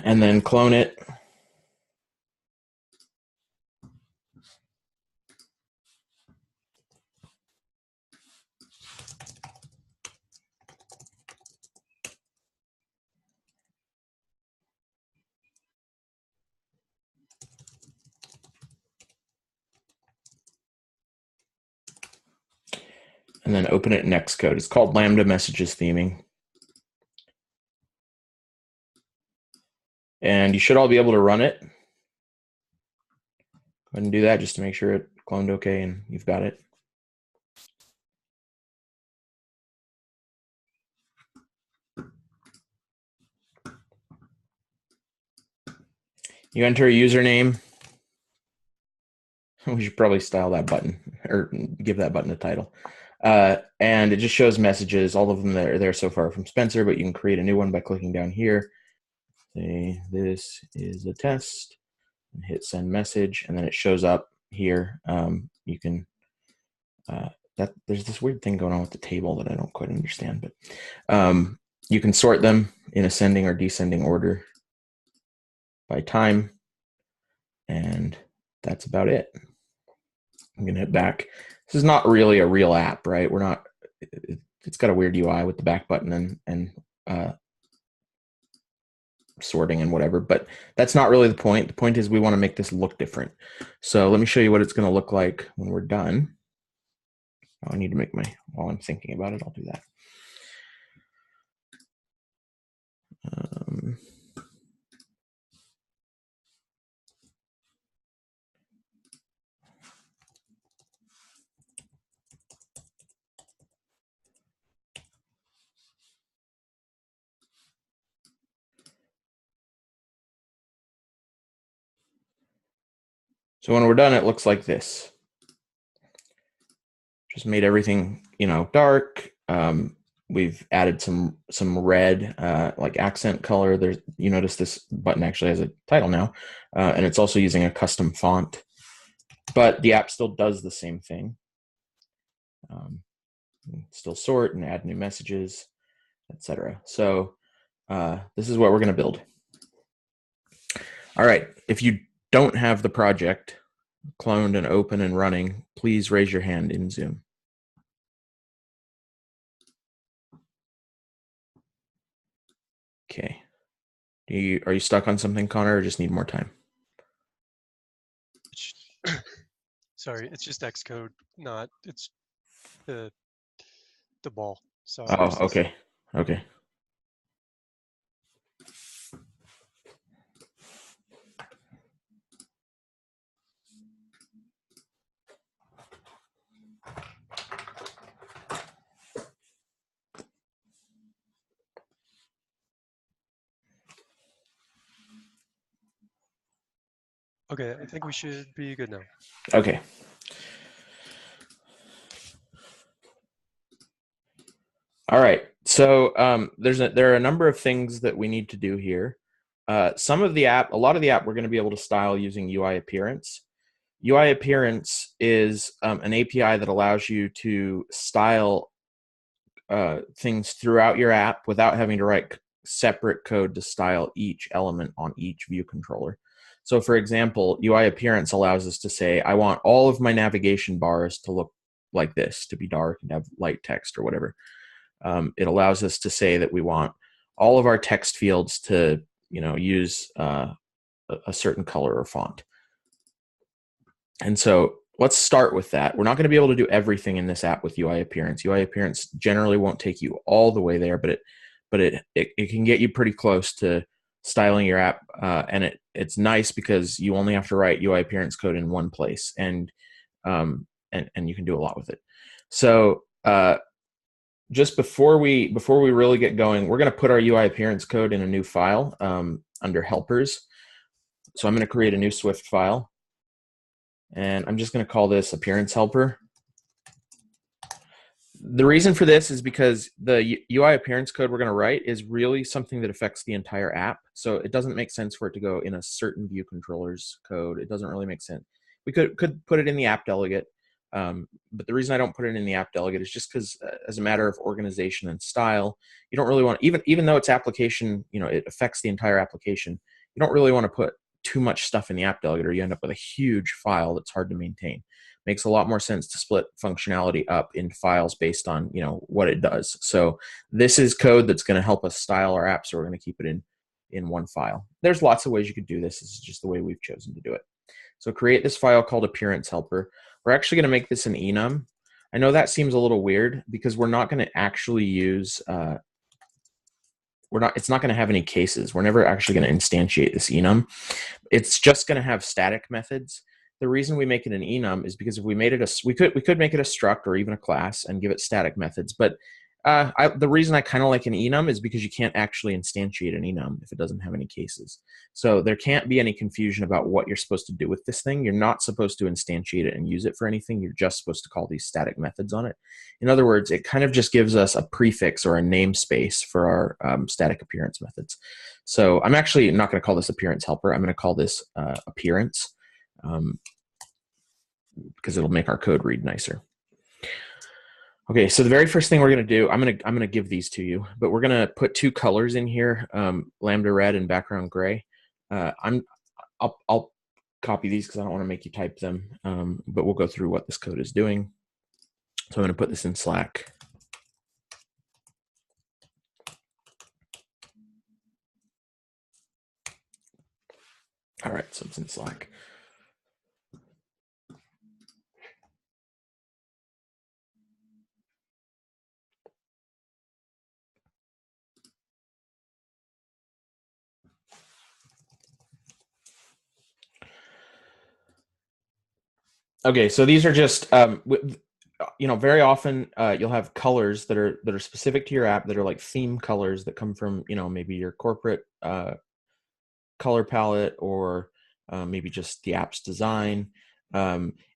and then clone it. And then open it in Xcode. It's called Lambda Messages Theming. And you should all be able to run it. Go ahead and do that just to make sure it cloned okay and you've got it. You enter a username. We should probably style that button or give that button a title. And it just shows messages. All of them that are there so far from Spencer, but you can create a new one by clicking down here. Say, this is a test, and hit send message, and then it shows up here. You can, there's this weird thing going on with the table that I don't quite understand, but you can sort them in ascending or descending order by time, and that's about it. I'm gonna hit back. This is not really a real app, right? We're not, it's got a weird UI with the back button and sorting and whatever, but that's not really the point. The point is we want to make this look different. So let me show you what it's going to look like when we're done. Oh, I need to make my, while I'm thinking about it, I'll do that. So when we're done, it looks like this. Just made everything, dark. We've added some red, like accent color. There's, you notice this button actually has a title now, and it's also using a custom font. But the app still does the same thing. Still sort and add new messages, etc. So this is what we're going to build. All right. If you don't have the project cloned and open and running, please raise your hand in Zoom. Okay. Are you stuck on something, Connor, or just need more time? Sorry, it's just Xcode, not, it's the ball. So oh, okay. Okay. Okay, I think we should be good now. Okay. All right. So there are a number of things that we need to do here. A lot of the app, we're going to be able to style using UIAppearance. UIAppearance is an API that allows you to style things throughout your app without having to write separate code to style each element on each view controller. So for example, UIAppearance allows us to say, I want all of my navigation bars to look like this, to be dark and have light text or whatever. It allows us to say that we want all of our text fields to, use a certain color or font. And so let's start with that. We're not going to be able to do everything in this app with UIAppearance. UIAppearance generally won't take you all the way there, but it can get you pretty close to styling your app. And it's nice because you only have to write UIAppearance code in one place, and you can do a lot with it. So just before we really get going, we're going to put our UIAppearance code in a new file under helpers. So I'm going to create a new Swift file, and I'm just going to call this appearance helper. The reason for this is because the UIAppearance code we're going to write is really something that affects the entire app. So it doesn't make sense for it to go in a certain view controller's code. It doesn't really make sense. We could put it in the app delegate, But the reason I don't put it in the app delegate is just because, as a matter of organization and style, you don't really want, even though it's application, it affects the entire application, you don't really want to put too much stuff in the app delegate, or you end up with a huge file that's hard to maintain. Makes a lot more sense to split functionality up into files based on what it does. So this is code that's going to help us style our app, so we're going to keep it in one file. There's lots of ways you could do this. This is just the way we've chosen to do it. So create this file called appearance helper. We're actually going to make this an enum. I know that seems a little weird because we're not going to actually use it's not going to have any cases. We're never actually going to instantiate this enum. It's just going to have static methods. The reason we make it an enum is because if we made it we could make it a struct or even a class and give it static methods. But the reason I kind of like an enum is because you can't actually instantiate an enum if it doesn't have any cases. So there can't be any confusion about what you're supposed to do with this thing. You're not supposed to instantiate it and use it for anything. You're just supposed to call these static methods on it. In other words, it kind of just gives us a prefix or a namespace for our static appearance methods. So I'm actually not going to call this appearance helper. I'm going to call this appearance because it'll make our code read nicer. Okay, so the very first thing we're going to do, I'm going to give these to you, but we're going to put two colors in here, lambda red and background gray. I'll copy these because I don't want to make you type them, but we'll go through what this code is doing. So I'm going to put this in Slack. All right, so it's in Slack. Okay, so these are just, very often you'll have colors that are specific to your app that are like theme colors that come from, maybe your corporate color palette or maybe just the app's design.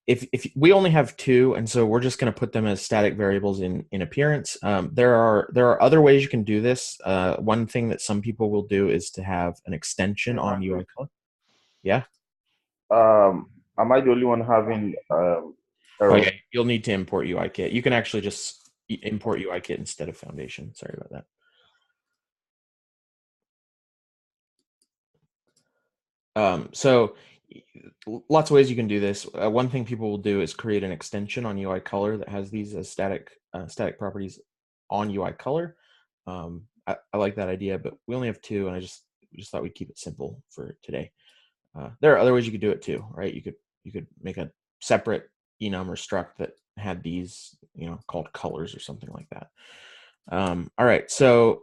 If we only have two, and so we're just going to put them as static variables in appearance. There are other ways you can do this. One thing that some people will do is to have an extension on UI color. Yeah. Am I the only one having Oh, error? yeah, you'll need to import UIKit. You can actually just import UIKit instead of Foundation. Sorry about that. So lots of ways you can do this. One thing people will do is create an extension on UI color that has these as static properties on UI color. I like that idea, but we only have two, and I just thought we'd keep it simple for today. There are other ways you could do it too, right? You could make a separate enum or struct that had these, called colors or something like that. All right, so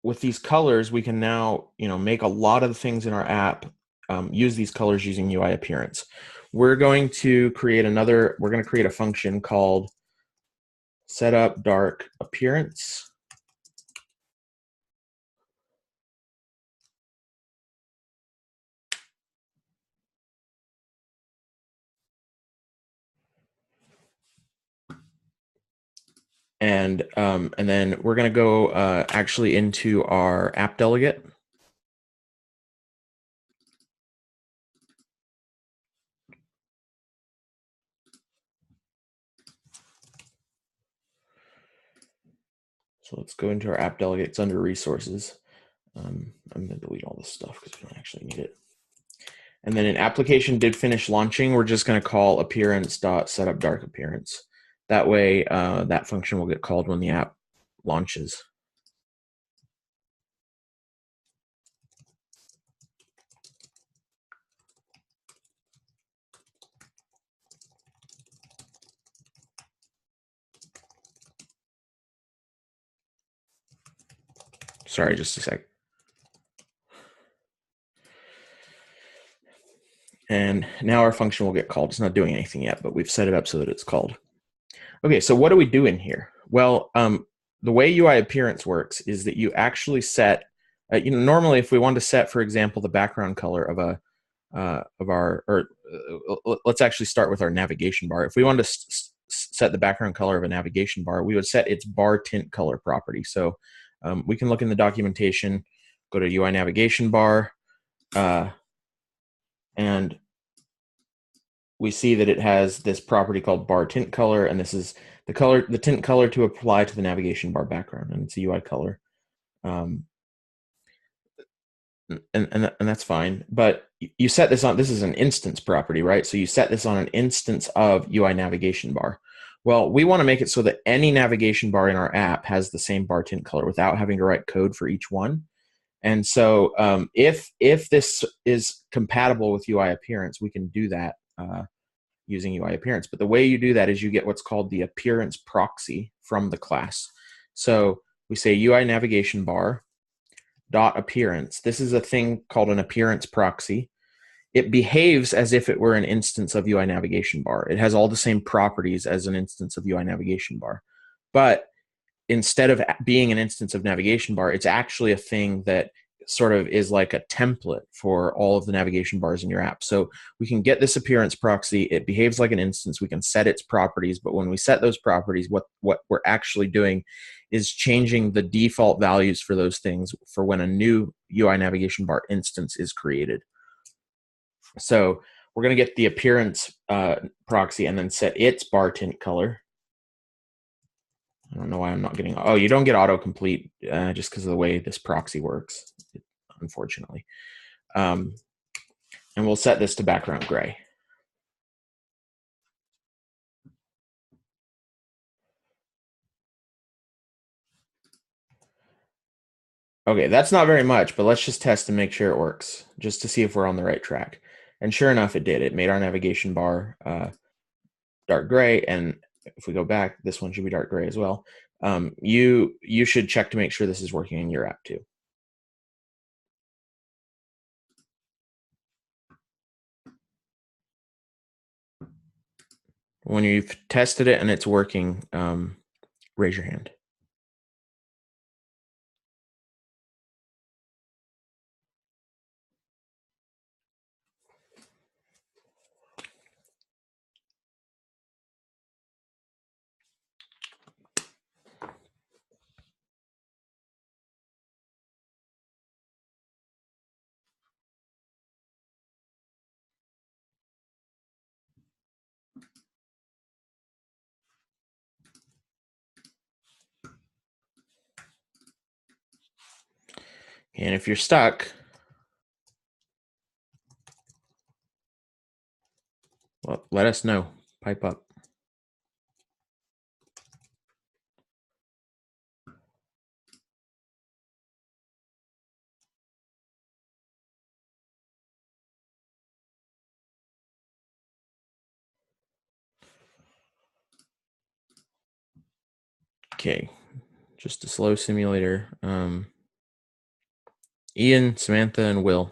with these colors, we can now, make a lot of the things in our app use these colors using UI appearance. We're going to create a function called setup dark appearance. And then we're going to go actually into our app delegate. So let's go into our app delegate. It's under resources. I'm going to delete all this stuff because we don't actually need it. And then in application did finish launching, we're just going to call appearance.setupDarkAppearance. That way, that function will get called when the app launches. Sorry, just a sec. And now our function will get called. It's not doing anything yet, but we've set it up so that it's called. Okay, so what do we do in here? Well, the way UI appearance works is that you actually set, normally if we want to set, for example, the background color of let's actually start with our navigation bar. If we wanted to set the background color of a navigation bar, we would set its bar tint color property. So we can look in the documentation, go to UI navigation bar, and we see that it has this property called bar tint color, and this is the tint color to apply to the navigation bar background, and it's a UI color. And that's fine. But you set this on, this is an instance property, right? So you set this on an instance of UI navigation bar. Well, we want to make it so that any navigation bar in our app has the same bar tint color without having to write code for each one. And so if this is compatible with UI appearance, we can do that using UI appearance. But the way you do that is you get what's called the appearance proxy from the class. So we say UI navigation bar dot appearance. This is a thing called an appearance proxy. It behaves as if it were an instance of UI navigation bar. It has all the same properties as an instance of UI navigation bar. But instead of being an instance of navigation bar, it's actually a thing that sort of is like a template for all of the navigation bars in your app. So we can get this appearance proxy. It behaves like an instance. We can set its properties, but when we set those properties, what we're actually doing is changing the default values for those things for when a new UI navigation bar instance is created. So we're going to get the appearance proxy and then set its bar tint color. I don't know why I'm not getting, oh, you don't get autocomplete just because of the way this proxy works, unfortunately. And we'll set this to background gray. Okay, that's not very much, but let's just test and make sure it works, just to see if we're on the right track. And sure enough, it did. It made our navigation bar dark gray, and if we go back, this one should be dark gray as well. You should check to make sure this is working in your app too. When you've tested it and it's working, raise your hand. And if you're stuck, well, let us know. Pipe up. Okay, just a slow simulator. Ian, Samantha, and Will,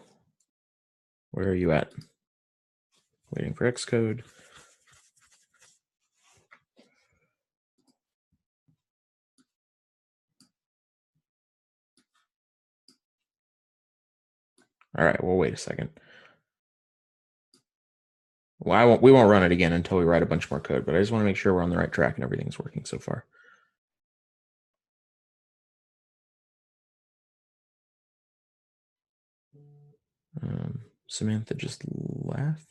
where are you at? Waiting for Xcode. All right, we'll wait a second. Well, we won't run it again until we write a bunch more code, but I just want to make sure we're on the right track and everything's working so far. Samantha just left.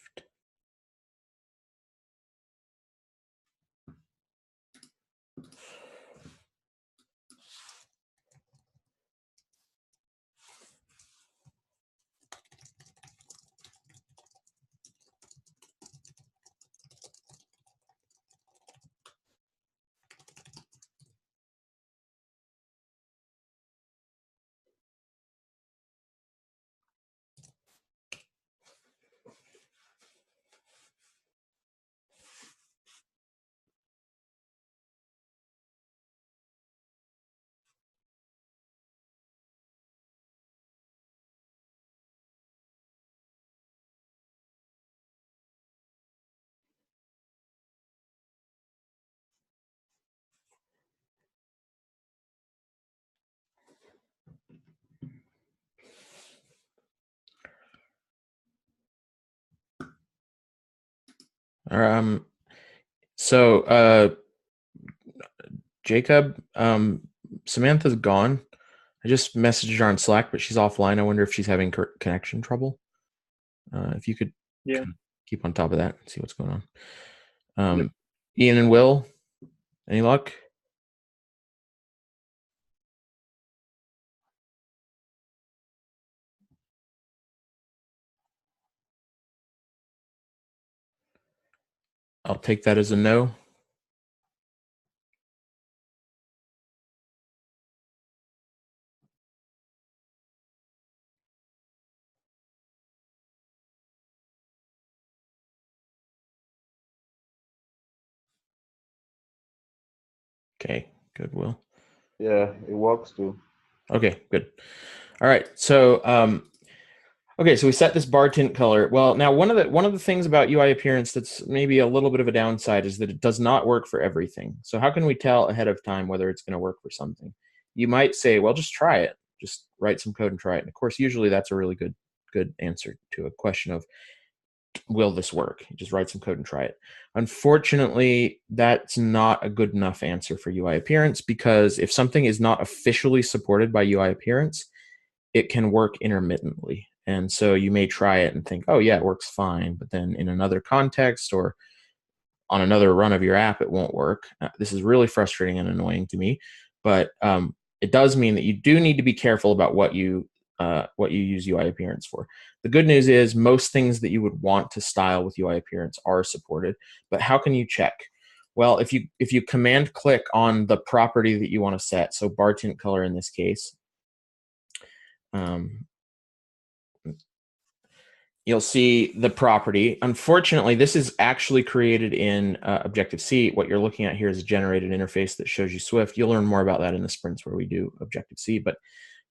So Jacob, Samantha's gone. I just messaged her on Slack, but she's offline. I wonder if she's having connection trouble. If you could keep on top of that, see what's going on. Ian and Will, any luck? I'll take that as a no. Okay, good, Will. Yeah, it works too. Okay, good. All right, so okay, so we set this bar tint color. Well, now one of the things about UI appearance that's maybe a little bit of a downside is that it does not work for everything. So how can we tell ahead of time whether it's going to work for something? You might say, well, just try it. Just write some code and try it. And of course, usually that's a really good answer to a question of, will this work? You just write some code and try it. Unfortunately, that's not a good enough answer for UI appearance, because if something is not officially supported by UI appearance, it can work intermittently. And so you may try it and think, oh yeah, it works fine. But then in another context or on another run of your app, it won't work. This is really frustrating and annoying to me, but it does mean that you do need to be careful about what you use UI appearance for. The good news is most things that you would want to style with UI appearance are supported, but how can you check? Well, if you command click on the property that you want to set, so bar tint color in this case, you'll see the property. Unfortunately, this is actually created in Objective-C. What you're looking at here is a generated interface that shows you Swift. You'll learn more about that in the sprints where we do Objective-C. But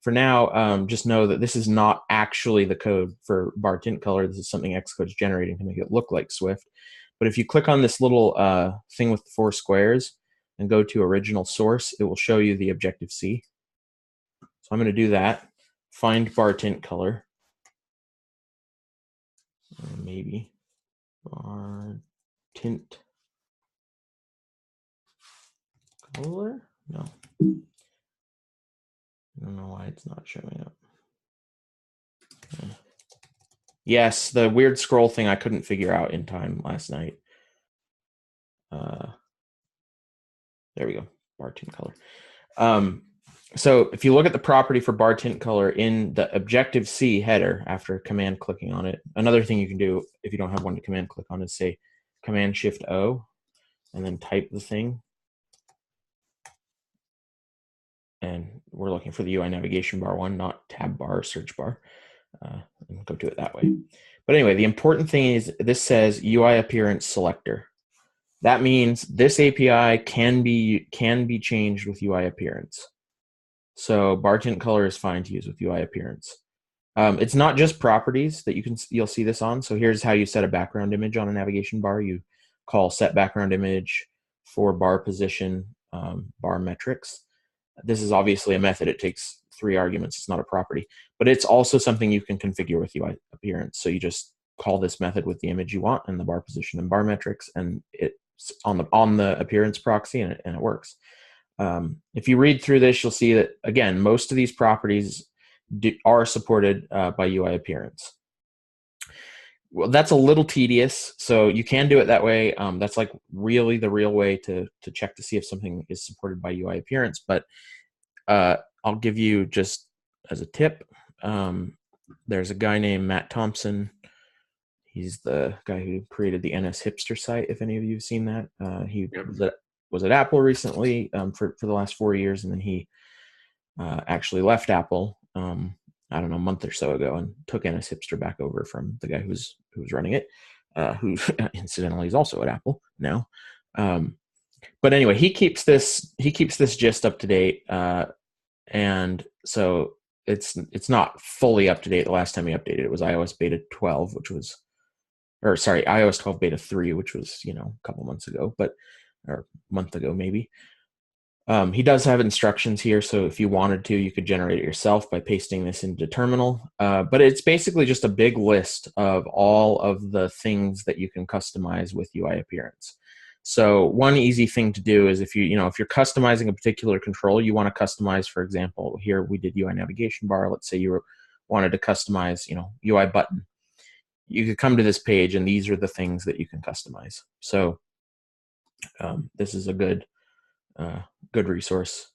for now, just know that this is not actually the code for bar tint color. This is something Xcode's generating to make it look like Swift. But if you click on this little thing with the 4 squares and go to original source, it will show you the Objective-C. So I'm going to do that. Find bar tint color. Maybe bar tint color? No. I don't know why it's not showing up. Yes, the weird scroll thing I couldn't figure out in time last night. There we go, bar tint color. So if you look at the property for bar tint color in the Objective-C header after command clicking on it, another thing you can do if you don't have one to command click on is say Command Shift O and then type the thing. And we're looking for the UI navigation bar one, not tab bar or search bar. And go to it that way. But anyway, the important thing is this says UI appearance selector. That means this API can be changed with UI appearance. So bar tint color is fine to use with UI appearance. It's not just properties that you'll see this on. So here's how you set a background image on a navigation bar. You call set background image for bar position, bar metrics. This is obviously a method. It takes 3 arguments. It's not a property, but it's also something you can configure with UI appearance. So you just call this method with the image you want and the bar position and bar metrics, and it's on the appearance proxy, and it works. If you read through this, you'll see that again, most of these properties are supported by UI appearance. Well, that's a little tedious, so you can do it that way. That's like really the real way to check to see if something is supported by UI appearance. But I'll give you just as a tip, there's a guy named Matt Thompson. He's the guy who created the NS Hipster site, if any of you have seen that. He was at Apple recently for the last 4 years, and then he actually left Apple I don't know, a month or so ago, and took NS Hipster back over from the guy who was running it, who incidentally is also at Apple now. But anyway, he keeps this gist up to date, and so it's not fully up to date. The last time he updated it was iOS beta 12, iOS 12 beta 3, which was a couple months ago, or a month ago maybe. He does have instructions here, so if you wanted to, you could generate it yourself by pasting this into terminal. But it's basically just a big list of all of the things that you can customize with UI appearance. So one easy thing to do is if you're customizing a particular control, you want to customize, for example, here we did UI navigation bar. Let's say you wanted to customize, UI button. you could come to this page, and these are the things that you can customize. So this is a good resource.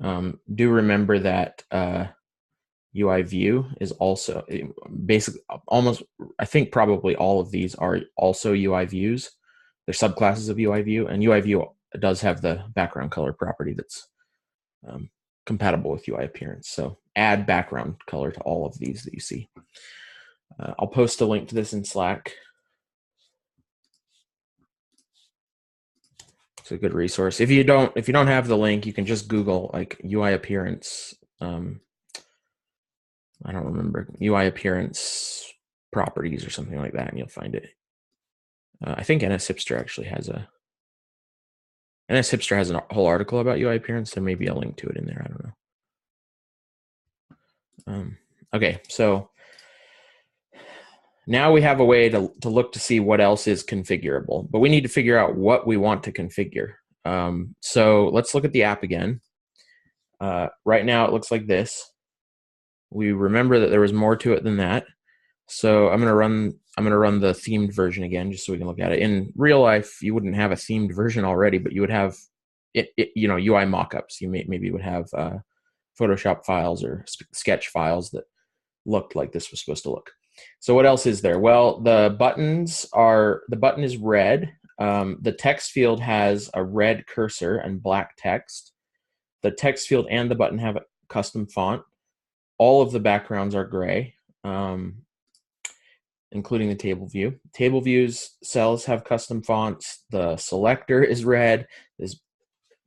Do remember that UI view is also basically almost, I think probably all of these are also UI views. They're subclasses of UI view, and UI view does have the background color property that's compatible with UI appearance. So add background color to all of these that you see. I'll post a link to this in Slack. It's a good resource. If you don't have the link, you can just Google like UI appearance. I don't remember, UI appearance properties or something like that, and you'll find it. I think NS Hipster actually has a whole article about UI appearance. There may be a link to it in there. I don't know. Okay, so now we have a way to look to see what else is configurable, but we need to figure out what we want to configure. So let's look at the app again. Right now it looks like this. We remember that there was more to it than that. So I'm gonna run the themed version again, just so we can look at it. In real life, you wouldn't have a themed version already, but you would have UI mockups. You maybe would have Photoshop files or sketch files that looked like this was supposed to look. So what else is there? Well, the button is red. The text field has a red cursor and black text. The text field and the button have a custom font. All of the backgrounds are gray, including the table view. Table views cells have custom fonts. The selector is red. This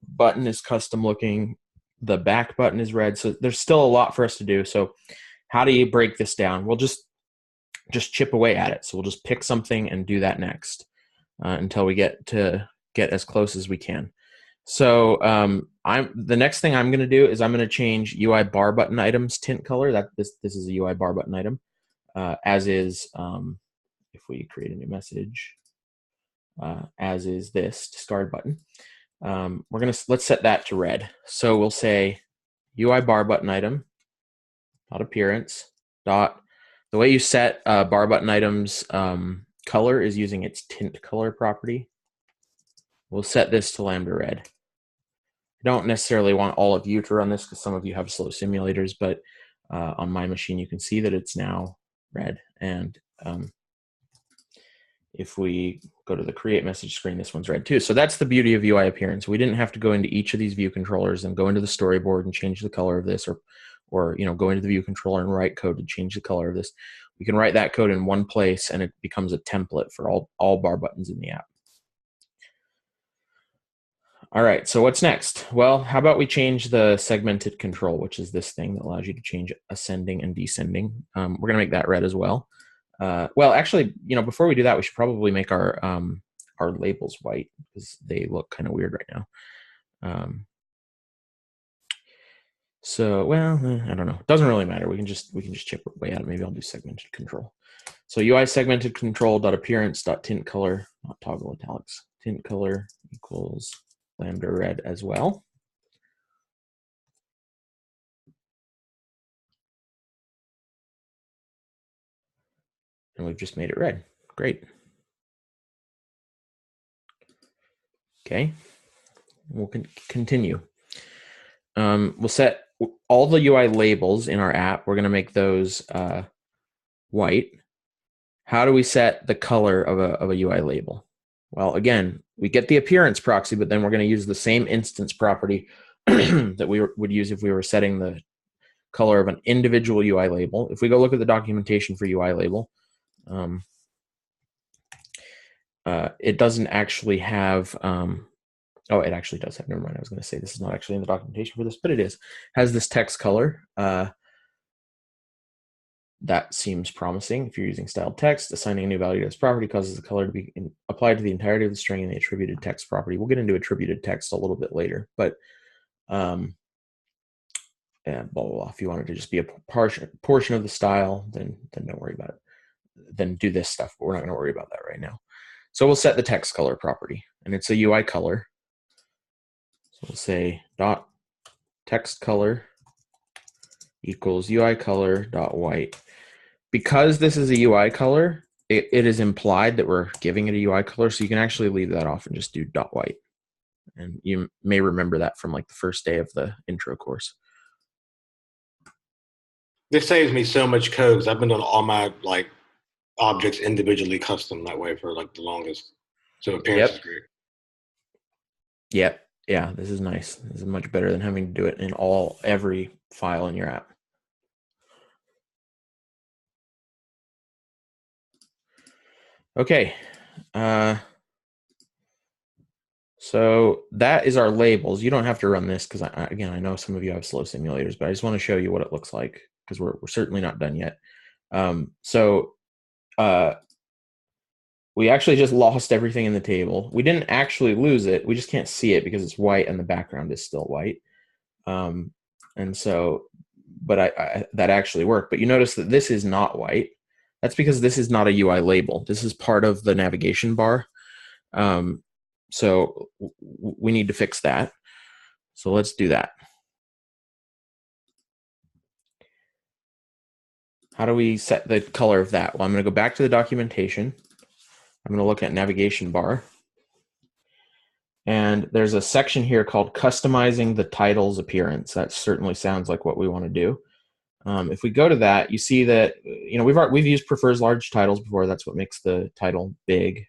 button is custom looking. The back button is red. So there's still a lot for us to do. So how do you break this down? We'll just chip away at it. So we'll just pick something and do that next until we get as close as we can. So the next thing I'm going to do is I'm going to change UI bar button items tint color. This is a UI bar button item, as is if we create a new message, as is this discard button. Let's set that to red. So we'll say UI bar button item dot appearance dot. The way you set bar button items color is using its tint color property. We'll set this to lambda red. I don't necessarily want all of you to run this because some of you have slow simulators, but on my machine you can see that it's now red. And if we go to the create message screen, this one's red too. So that's the beauty of UI appearance. We didn't have to go into each of these view controllers and go into the storyboard and change the color of this, or go into the view controller and write code to change the color of this. We can write that code in one place and it becomes a template for all bar buttons in the app. All right, so what's next? Well, how about we change the segmented control, which is this thing that allows you to change ascending and descending. We're going to make that red as well. Well, actually, before we do that, we should probably make our labels white because they look kind of weird right now. So, well, I don't know. It doesn't really matter. We can just chip away at it. Maybe I'll do segmented control. So UI segmented control dot appearance dot tint color, not toggle italics, tint color equals lambda red as well. And we've just made it red. Great. Okay, we'll continue. We'll set all the UI labels in our app. We're going to make those white. How do we set the color of a UI label? Well, again, we get the appearance proxy, but then we're going to use the same instance property that we would use if we were setting the color of an individual UI label. If we go look at the documentation for UI label, it doesn't actually have, oh, it actually does have, never mind, I was going to say this is not actually in the documentation for this, but it is. Has this text color. That seems promising. If you're using styled text, assigning a new value to this property causes the color to be applied to the entirety of the string in the attributed text property. We'll get into attributed text a little bit later, but yeah, blah, blah, blah. If you want it to just be a portion of the style, then don't worry about it. Then do this stuff, but we're not going to worry about that right now. So we'll set the text color property, and it's a UI color. So we'll say dot text color equals UI color dot white. Because this is a UI color, it is implied that we're giving it a UI color, so you can actually leave that off and just do .white. And you may remember that from like the first day of the intro course. This saves me so much code because I've been doing all my like objects individually custom that way for like the longest. So appearance is great. Yep. Yeah, this is nice. This is much better than having to do it in every file in your app. Okay. So that is our labels. You don't have to run this because, again, I know some of you have slow simulators, but I just want to show you what it looks like because we're certainly not done yet. We actually just lost everything in the table. We didn't actually lose it. We just can't see it because it's white and the background is still white. And so, but that actually worked. But you notice that this is not white. That's because this is not a UI label. This is part of the navigation bar. So we need to fix that. So let's do that. How do we set the color of that? Well, I'm going to go back to the documentation. I'm going to look at navigation bar. And there's a section here called customizing the title's appearance. That certainly sounds like what we want to do. If we go to that, you see that we've used prefers large titles before. That's what makes the title big.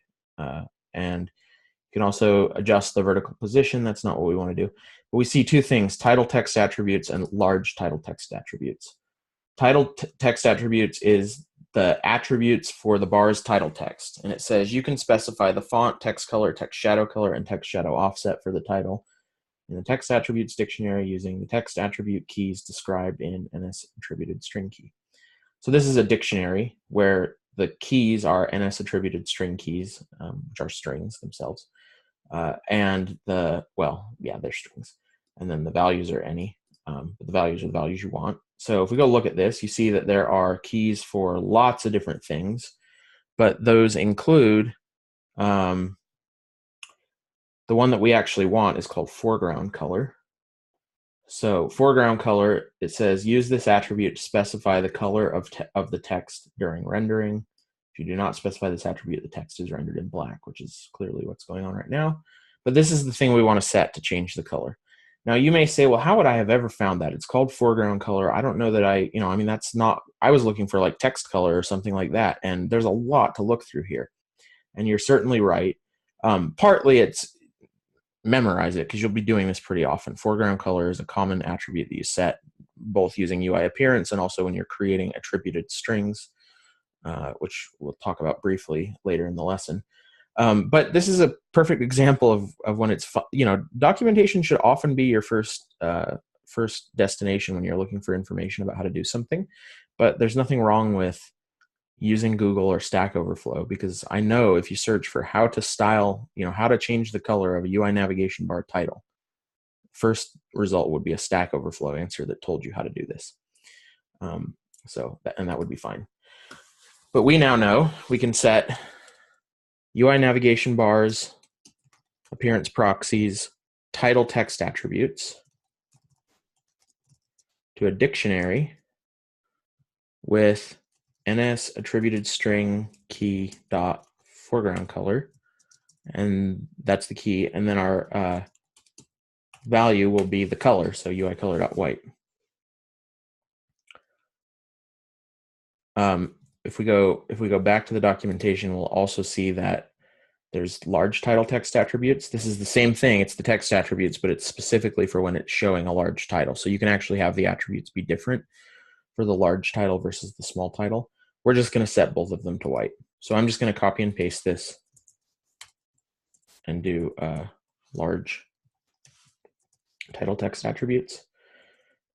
And you can also adjust the vertical position. That's not what we want to do. But we see two things: title text attributes and large title text attributes. Title text attributes is the attributes for the bar's title text. And it says you can specify the font, text color, text shadow color, and text shadow offset for the title in the text attributes dictionary using the text attribute keys described in NS attributed string key. So this is a dictionary where the keys are NS attributed string keys, which are strings themselves. And they're strings. And then the values are any, but the values are the values you want. So if we go look at this, you see that there are keys for lots of different things, but those include the one that we actually want is called foreground color. So foreground color, it says use this attribute to specify the color of the text during rendering. If you do not specify this attribute, the text is rendered in black, which is clearly what's going on right now. But this is the thing we want to set to change the color. Now you may say, well, how would I have ever found that? It's called foreground color. I don't know that that's not, I was looking for like text color or something like that. And there's a lot to look through here. And you're certainly right. Partly it's memorize it because you'll be doing this pretty often. Foreground color is a common attribute that you set both using UI appearance and also when you're creating attributed strings, which we'll talk about briefly later in the lesson. But this is a perfect example of when it's, documentation should often be your first destination when you're looking for information about how to do something. But there's nothing wrong with using Google or Stack Overflow, because I know if you search for how to style, how to change the color of a UI navigation bar title, first result would be a Stack Overflow answer that told you how to do this. And that would be fine. But we now know we can set UI navigation bars, appearance proxies, title text attributes to a dictionary with NS attributed string key dot foreground color, and that's the key. And then our value will be the color, so UI color dot white. If we go back to the documentation, we'll also see that there's large title text attributes. This is the same thing. It's the text attributes, but it's specifically for when it's showing a large title. So you can actually have the attributes be different for the large title versus the small title. We're just going to set both of them to white. So I'm just going to copy and paste this and do large title text attributes.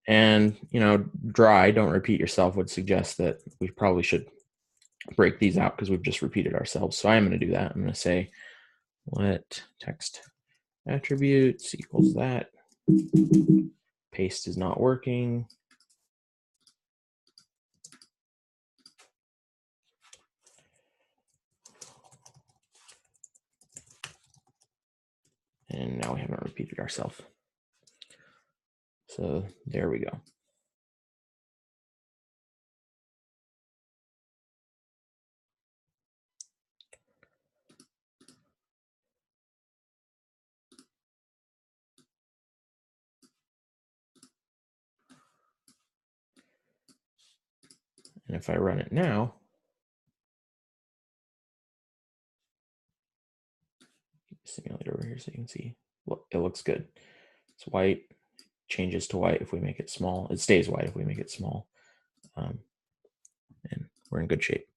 And, dry, don't repeat yourself, would suggest that we probably should break these out because we've just repeated ourselves. So I'm going to do that. I'm going to say let text attributes equals that. Paste is not working. And now we haven't repeated ourselves. So there we go. And if I run it now, simulate over here so you can see. Look, it looks good. It's white, changes to white if we make it small. It stays white if we make it small. And we're in good shape.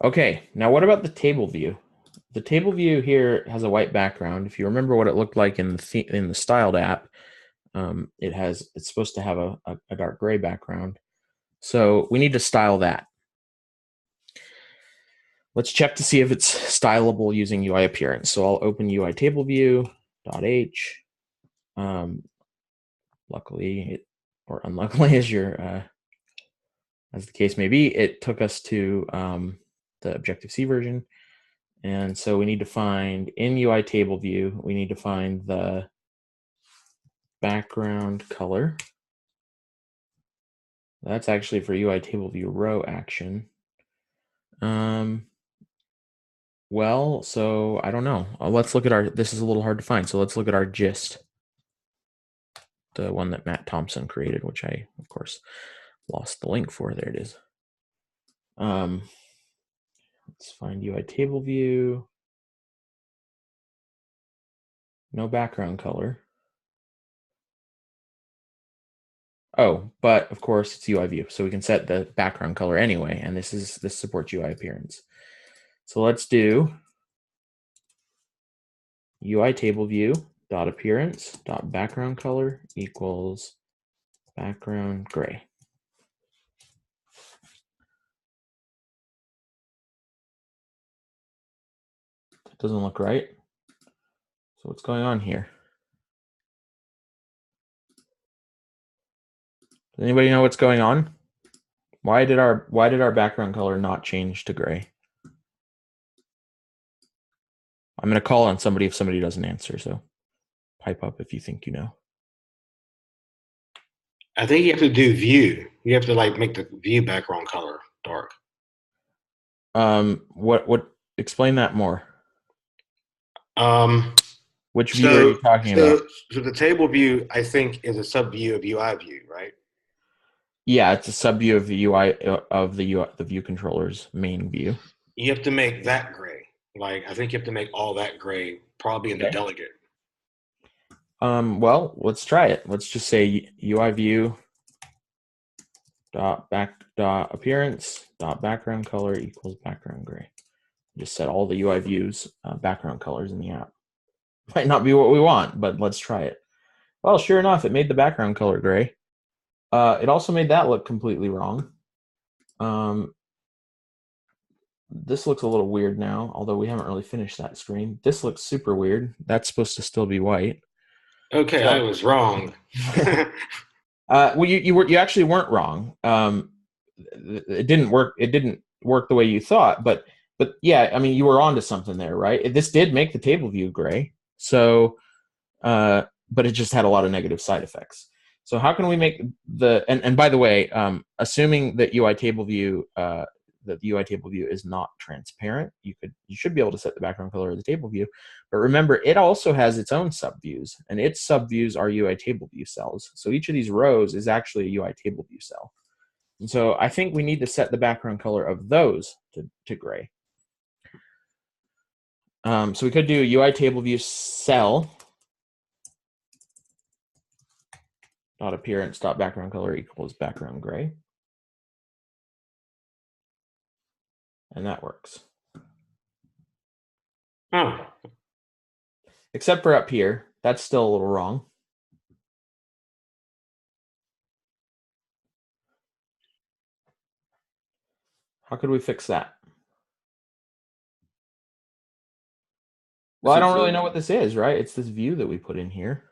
Okay, now what about the table view? The table view here has a white background. If you remember what it looked like in the styled app, it's supposed to have a dark gray background. So we need to style that. Let's check to see if it's stylable using UI appearance. So I'll open UI table view.h. Luckily, or unluckily, as the case may be, it took us to the Objective-C version. And so we need to find, in UI table view, we need to find the background color. That's actually for UI table view row action. Well, so I don't know. Let's look at this is a little hard to find. So let's look at our gist. The one that Matt Thompson created, which I, of course, lost the link for. There it is. Let's find UI table view. No background color. Oh, but of course it's UI view, so we can set the background color anyway, and this supports UI appearance. So let's do UI table view dot appearance dot background color equals background gray. It doesn't look right. So what's going on here? Does anybody know what's going on? Why did our background color not change to gray? I'm going to call on somebody if somebody doesn't answer, so pipe up if you think you know. I think you have to do view. You have to like make the view background color dark. What explain that more. Which view are you talking about? So the table view, I think, is a subview of UI view, right? Yeah, it's a subview of the UI of the view controller's main view. You have to make that gray. Like I think you have to make all that gray, probably in the delegate. Well, let's try it. Let's just say UI view dot appearance dot background color equals background gray. Just set all the UI views background colors in the app. Might not be what we want, but let's try it. Well, sure enough, it made the background color gray. It also made that look completely wrong. This looks a little weird now, although we haven't really finished that screen. This looks super weird. That's supposed to still be white. Okay, so, I was wrong. Well, you actually weren't wrong. It didn't work. It didn't work the way you thought, but yeah, I mean, you were onto something there, right? This did make the table view gray. So, but it just had a lot of negative side effects. So how can we make and by the way, assuming that UI table view that the UI table view is not transparent, you should be able to set the background color of the table view. But remember, it also has its own subviews, and its subviews are UI table view cells. So each of these rows is actually a UI table view cell. And so I think we need to set the background color of those to gray. So we could do UI table view cell dot appearance dot background color equals background gray. And that works. Oh. Except for up here, that's still a little wrong. How could we fix that? Well, I don't really know what this is, right? It's this view that we put in here.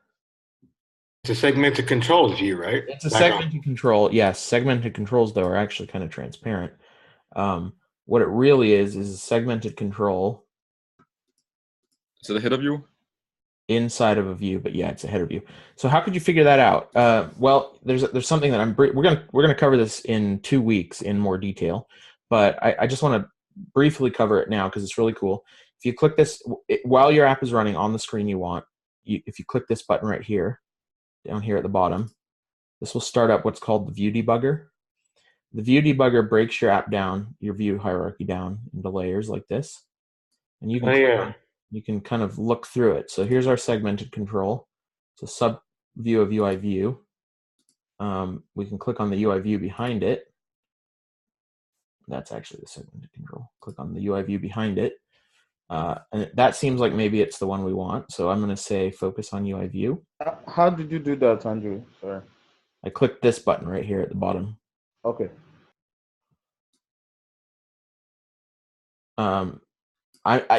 It's a segmented controls view, right? It's a segmented control. Yes, segmented controls, though, are actually kind of transparent. What it really is a segmented control Is it a header view? Inside of a view, but yeah, it's a header view. So how could you figure that out? Well, there's something that we're gonna cover this in 2 weeks in more detail, but I just want to briefly cover it now because it's really cool. If you click this while your app is running on the screen if you click this button right here, down here at the bottom, this will start up what's called the view debugger. The view debugger breaks your app down, your view hierarchy down into layers like this, and you can you can kind of look through it. So here's our segmented control. It's a sub view of UI view. We can click on the UI view behind it. That's actually the segmented control. Click on the UI view behind it. And that seems like maybe it's the one we want. So I'm going to say focus on UI view. How did you do that, Andrew? Sorry. I clicked this button right here at the bottom. Okay.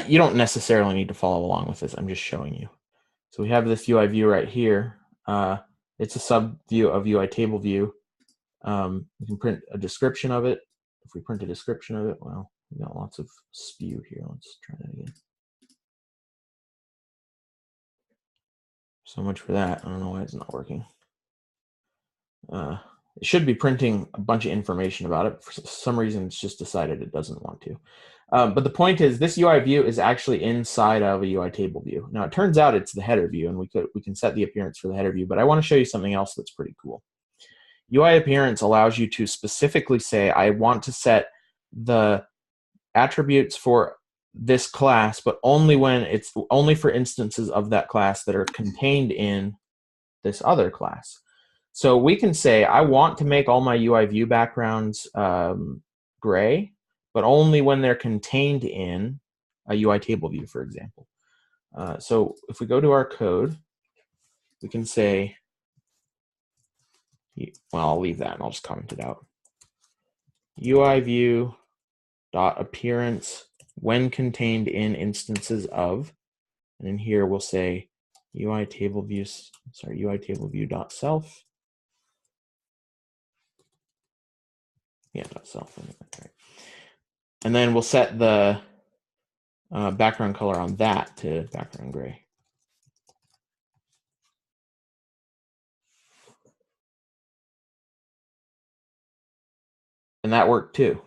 You don't necessarily need to follow along with this. I'm just showing you. So we have this UI view right here. It's a sub view of UI table view. We can print a description of it. If we print a description of it, well, we got lots of spew here. Let's try that again. So much for that. I don't know why it's not working. It should be printing a bunch of information about it. For some reason, it's just decided it doesn't want to. But the point is, this UI view is actually inside of a UI table view. Now, it turns out it's the header view, and we can set the appearance for the header view. But I want to show you something else that's pretty cool. UI appearance allows you to specifically say, I want to set the attributes for this class, but only when it's only for instances of that class that are contained in this other class. So we can say, I want to make all my UI view backgrounds gray, but only when they're contained in a UI table view, for example. So if we go to our code, we can say, well, I'll leave that and I'll just comment it out. UI view dot appearance when contained in instances of, and in here we'll say UI table view dot self. Yeah, dot self. Right. And then we'll set the background color on that to background gray. And that worked too.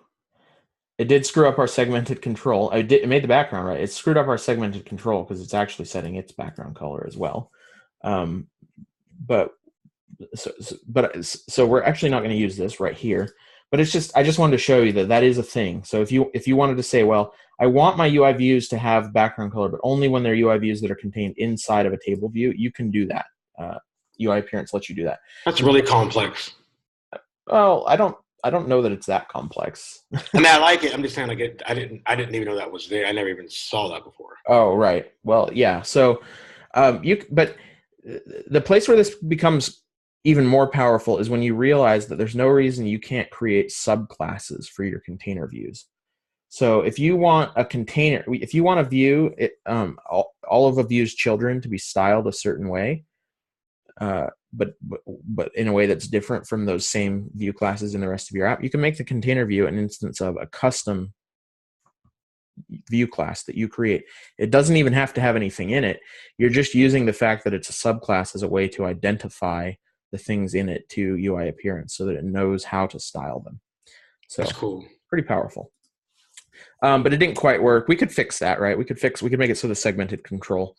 It did screw up our segmented control. It made the background right. It screwed up our segmented control because it's actually setting its background color as well. So we're actually not going to use this right here. But it's just, I just wanted to show you that that is a thing. So if you wanted to say, well, I want my UI views to have background color, but only when they're UI views that are contained inside of a table view, you can do that. UI appearance lets you do that. That's really complex. Well, I don't know that it's that complex. I mean, I like it. I'm just saying, like, I didn't even know that was there. I never even saw that before. Oh, right. Well, yeah. So, but the place where this becomes even more powerful is when you realize that there's no reason you can't create subclasses for your container views. So if you want a container, if you want a view, all of a view's children to be styled a certain way, but in a way that's different from those same view classes in the rest of your app, you can make the container view an instance of a custom view class that you create. It doesn't even have to have anything in it. You're just using the fact that it's a subclass as a way to identify the things in it to UI appearance so that it knows how to style them. So that's cool. Pretty powerful. But it didn't quite work. We could fix that, right? We could make it so the segmented control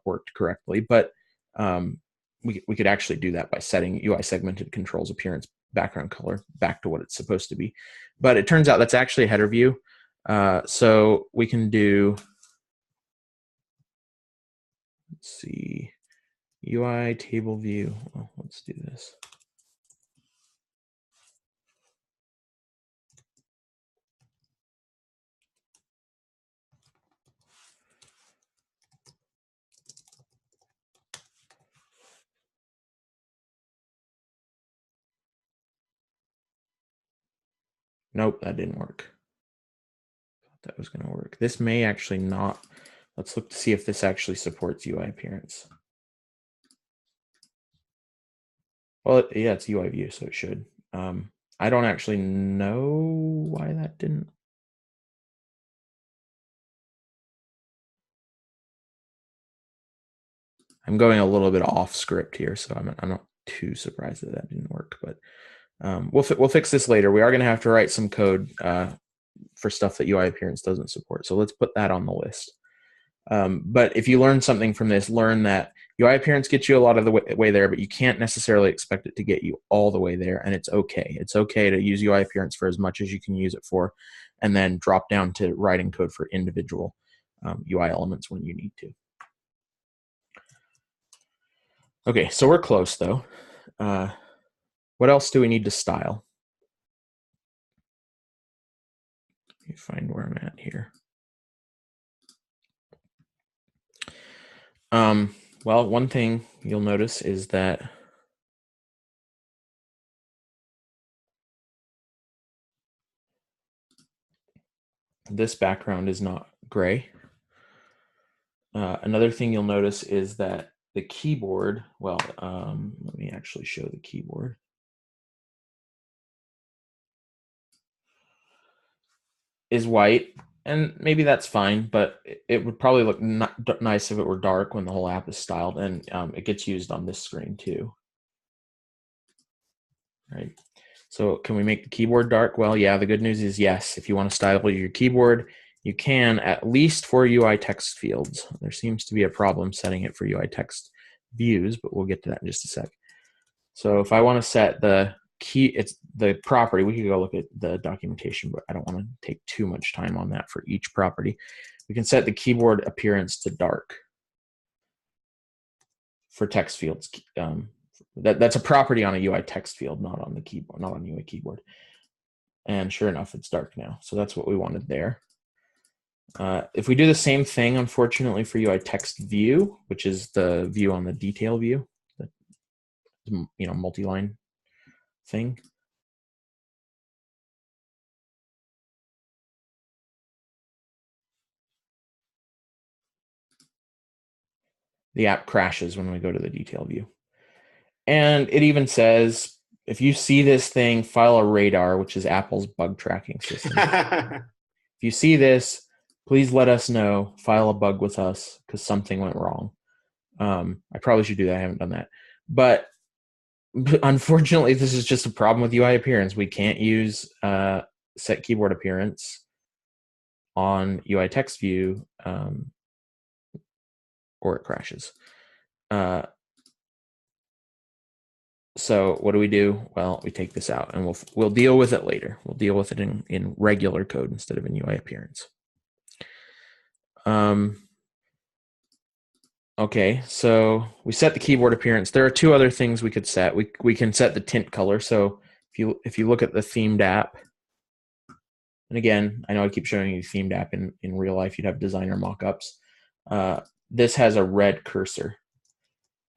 worked correctly, but we could actually do that by setting UI segmented controls appearance background color back to what it's supposed to be. But it turns out that's actually a header view. So we can do, let's see, UI table view. Oh, let's do this. Nope, that didn't work. That was going to work. This may actually not. Let's look to see if this actually supports UI appearance. Well, yeah, it's UI view, so it should. I don't actually know why that didn't. I'm going a little bit off script here, so I'm not too surprised that that didn't work. But we'll fix this later. We are going to have to write some code for stuff that UI Appearance doesn't support. So let's put that on the list. But if you learn something from this, learn that UI Appearance gets you a lot of the way there, but you can't necessarily expect it to get you all the way there, and it's okay. It's okay to use UI Appearance for as much as you can use it for, and then drop down to writing code for individual UI elements when you need to. Okay, so we're close though. What else do we need to style? Let me find where I'm at here. Well, one thing you'll notice is that this background is not gray. Another thing you'll notice is that the keyboard, well, let me actually show the keyboard. Is white, and maybe that's fine, but it would probably look nice if it were dark when the whole app is styled, and it gets used on this screen too. Right. So can we make the keyboard dark? Well, yeah, the good news is yes. If you want to style your keyboard, you can, at least for UI text fields. There seems to be a problem setting it for UI text views, but we'll get to that in just a sec. So if I want to set the key, it's the property, we could go look at the documentation, but I don't want to take too much time on that for each property. We can set the keyboard appearance to dark for text fields. That's a property on a UI text field, not on the keyboard, not on UI keyboard. And sure enough, it's dark now. So that's what we wanted there. If we do the same thing, unfortunately, for UI text view, which is the view on the detail view, the multi-line thing. The app crashes when we go to the detail view. And it even says, if you see this thing, file a radar, which is Apple's bug tracking system. If you see this, please let us know, file a bug with us because something went wrong. I probably should do that. I haven't done that. But unfortunately, this is just a problem with UI appearance. We can't use set keyboard appearance on UI text view or it crashes. So what do we do? Well, we take this out, and we'll deal with it later. We'll deal with it in regular code instead of in UI appearance. Okay, so we set the keyboard appearance. There are two other things we could set. We can set the tint color. So if you look at the themed app, and again, I know I keep showing you themed app in real life. You'd have designer mockups. This has a red cursor.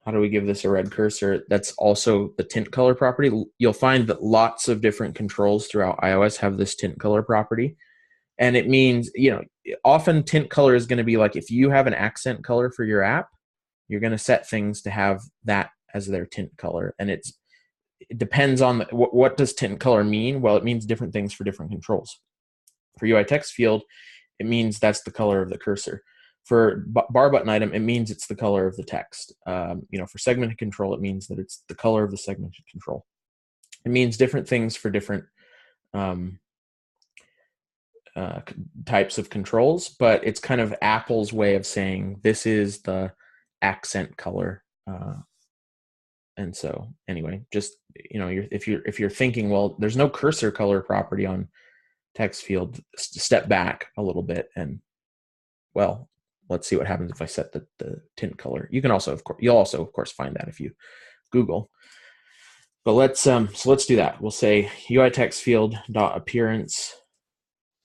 How do we give this a red cursor? That's also the tint color property. You'll find that lots of different controls throughout iOS have this tint color property. And it means, often tint color is going to be like, if you have an accent color for your app, you're going to set things to have that as their tint color. And it depends on what does tint color mean? Well, it means different things for different controls. For UI text field, it means that's the color of the cursor. For bar button item, it means it's the color of the text. For segmented control, it means that it's the color of the segmented control. It means different things for different types of controls, but it's kind of Apple's way of saying this is the accent color. And so anyway, just if you're thinking, well, there's no cursor color property on text field, step back a little bit and, well, let's see what happens if I set the tint color. You'll also of course find that if you Google. But let's do that. We'll say UI text field dot appearance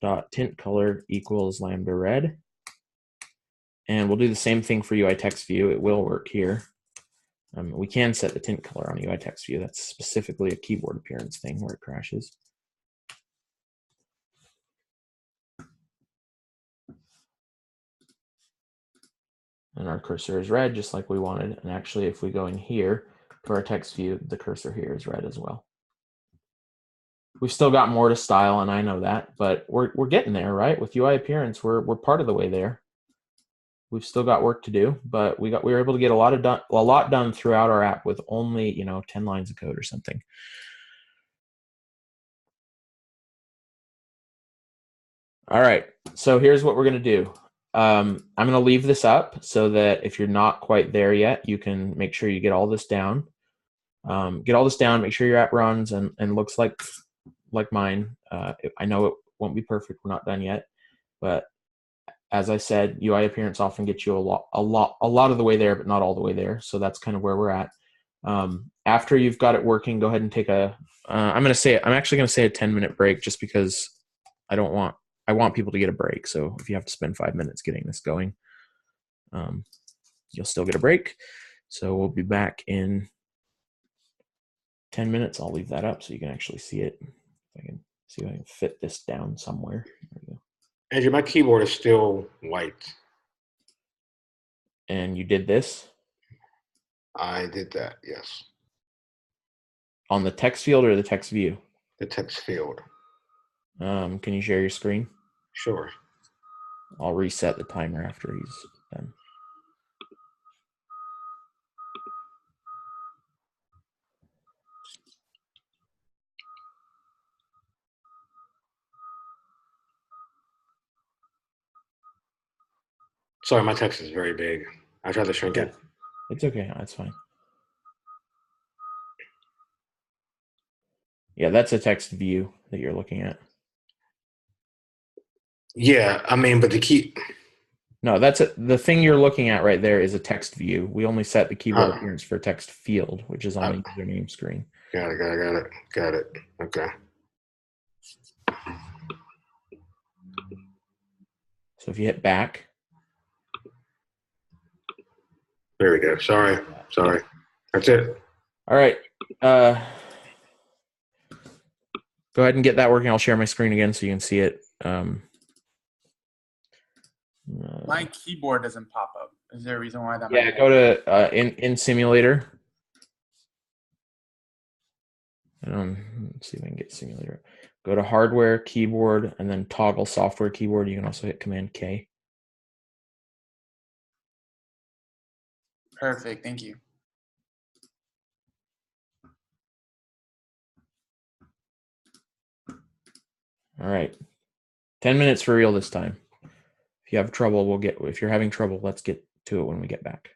dot tint color equals lambda red, and we'll do the same thing for UI text view. It will work here. We can set the tint color on UI text view. That's specifically a keyboard appearance thing where it crashes. And our cursor is red, just like we wanted. And actually, if we go in here to our text view, the cursor here is red as well. We've still got more to style, and I know that, but we're getting there, right? With UI appearance, we're part of the way there. We've still got work to do, but we were able to get a lot done throughout our app with only 10 lines of code or something. All right, so here's what we're gonna do. I'm gonna leave this up so that if you're not quite there yet, you can make sure you get all this down. Make sure your app runs and looks like mine. I know it won't be perfect. We're not done yet, but as I said, UI appearance often gets you a lot of the way there, but not all the way there. So that's kind of where we're at. After you've got it working, go ahead and take a. I'm actually going to say a 10-minute break, just because I want people to get a break. So if you have to spend 5 minutes getting this going, you'll still get a break. So we'll be back in 10 minutes. I'll leave that up so you can actually see it. If I can see if I can fit this down somewhere. There we go. Andrew, my keyboard is still white. And you did this? I did that, yes. On the text field or the text view? The text field. Can you share your screen? Sure. I'll reset the timer after he's done. Sorry, my text is very big. I tried to shrink it. It's okay. That's fine. Yeah, that's a text view that you're looking at. Yeah, I mean, but the key. No, the thing you're looking at right there is a text view. We only set the keyboard appearance for text field, which is on the username screen. Got it. Okay. So if you hit back. There we go. Sorry. That's it. All right. Go ahead and get that working. I'll share my screen again so you can see it. My keyboard doesn't pop up. Is there a reason why that? Yeah, go to in simulator. Let's see if I can get simulator. Go to hardware, keyboard, and then toggle software keyboard. You can also hit Command K. Perfect. Thank you. All right. 10 minutes for real this time. If you have trouble, if you're having trouble, let's get to it when we get back.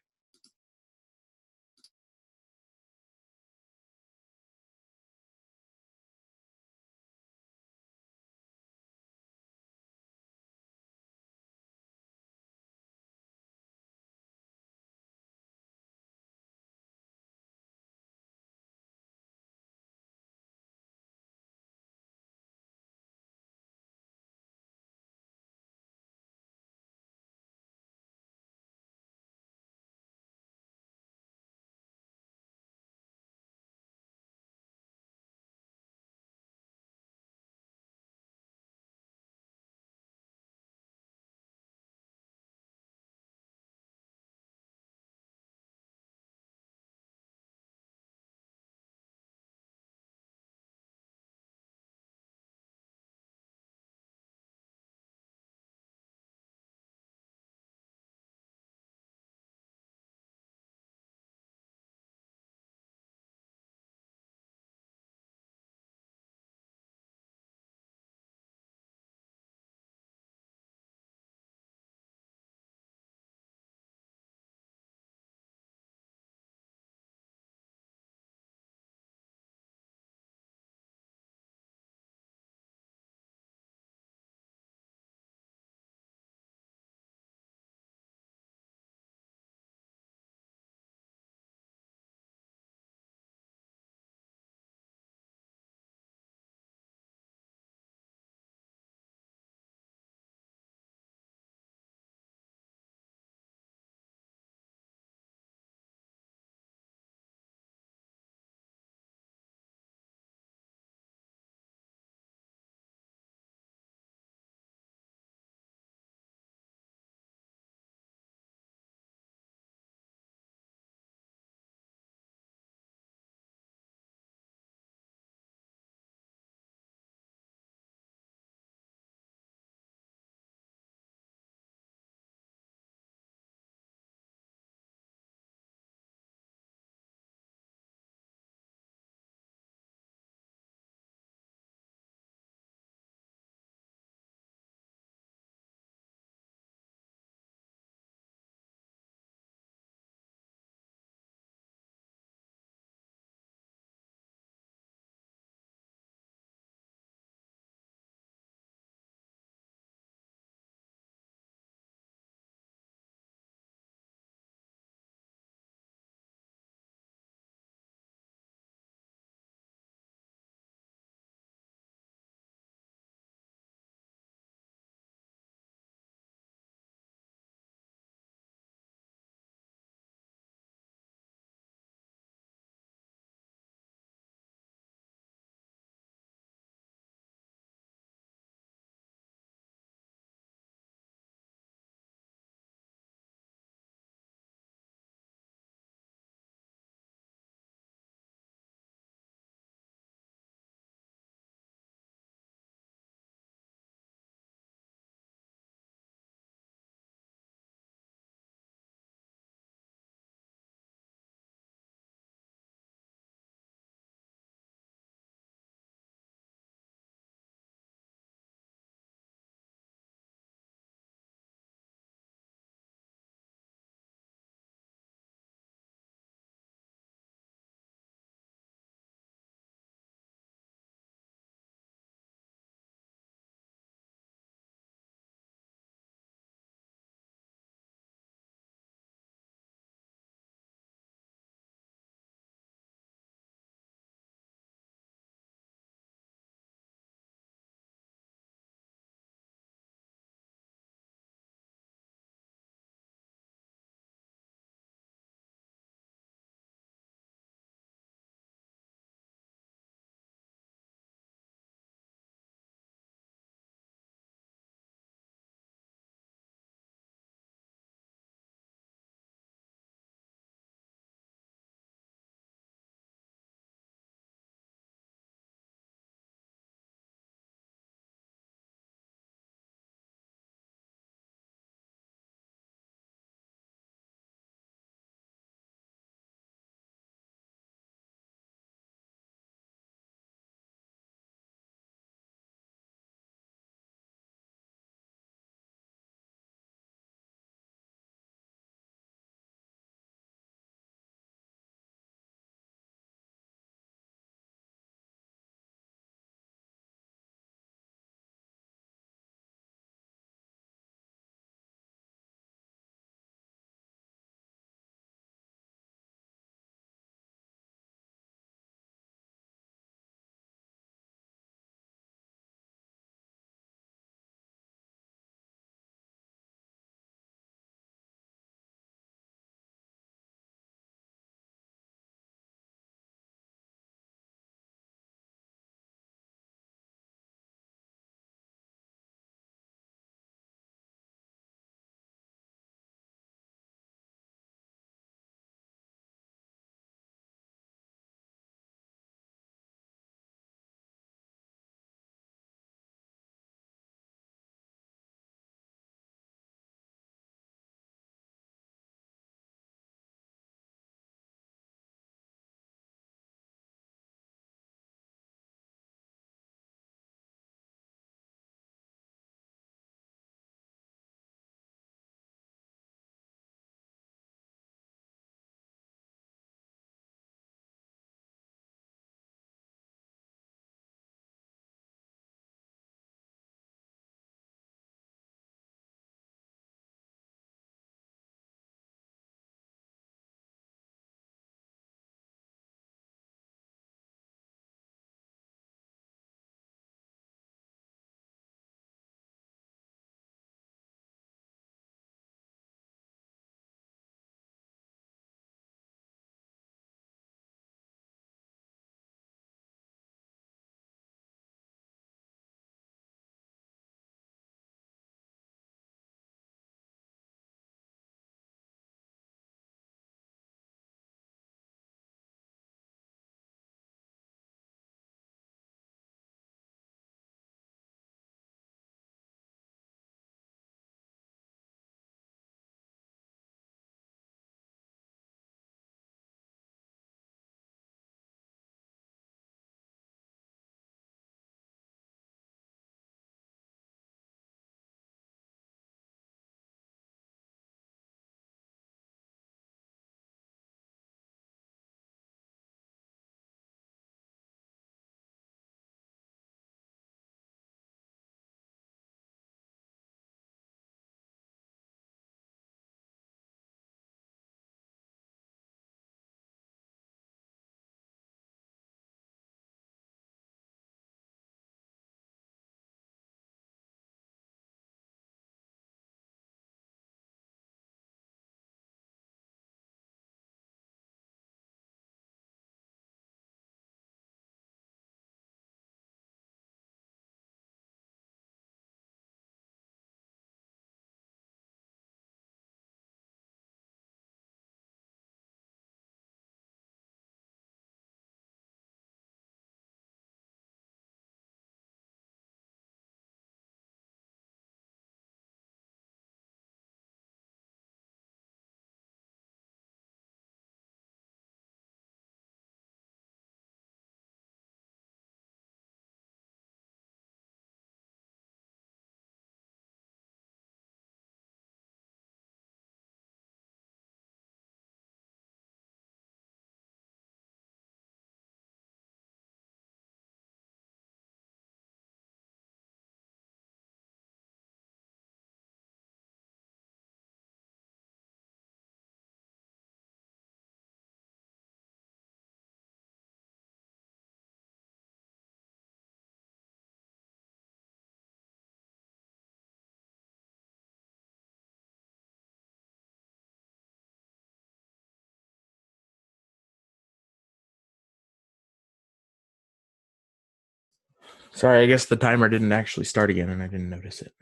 Sorry, I guess the timer didn't actually start again and I didn't notice it.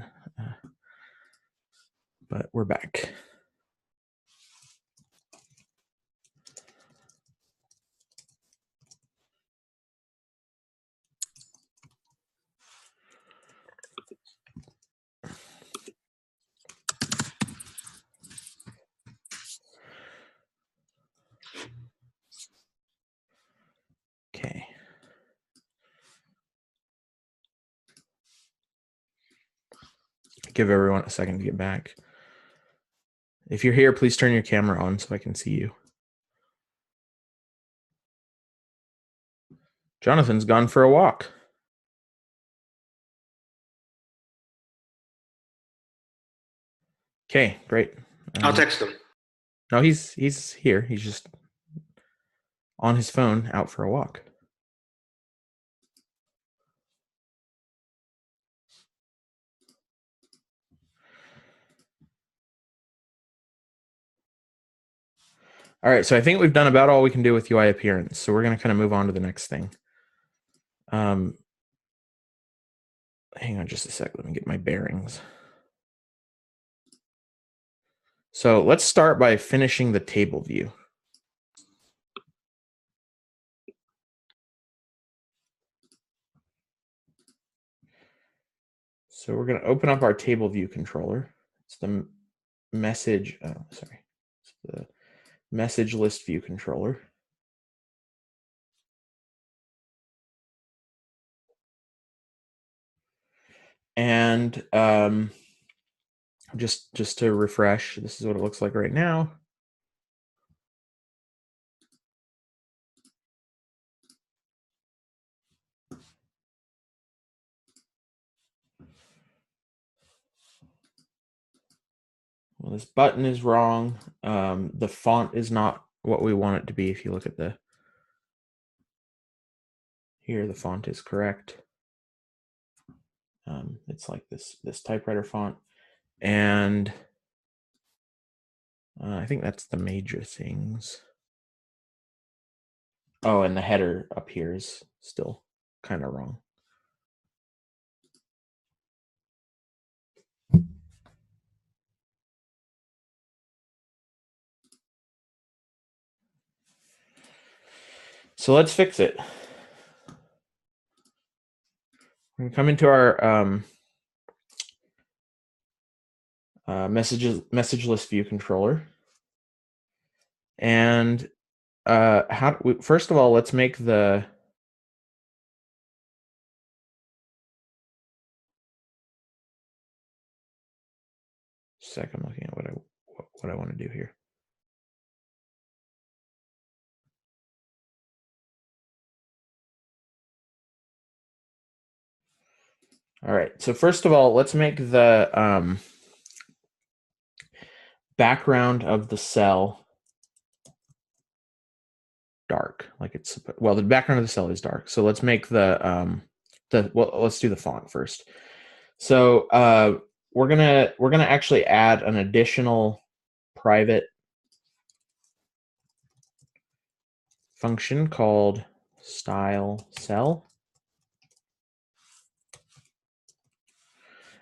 But we're back. Okay. Give everyone a second to get back. If you're here, please turn your camera on so I can see you. Jonathan's gone for a walk. Okay, great. I'll text him. No, he's here. He's just on his phone out for a walk. All right, so I think we've done about all we can do with UI appearance. So we're going to kind of move on to the next thing. Hang on just a sec. Let me get my bearings. So let's start by finishing the table view. So we're going to open up our table view controller. It's the message, it's the message list view controller. And just to refresh, this is what it looks like right now. Well, this button is wrong. The font is not what we want it to be. If you look at the here, the font is correct. It's like this typewriter font, and I think that's the major things. Oh, and the header up here is still kind of wrong. So let's fix it. We're going to come into our message list view controller. And first of all, let's make the I'm looking at what I want to do here. All right. So first of all, let's make the background of the cell dark, like it's well. The background of the cell is dark. So let's make the let's do the font first. So we're gonna actually add an additional private function called style cell.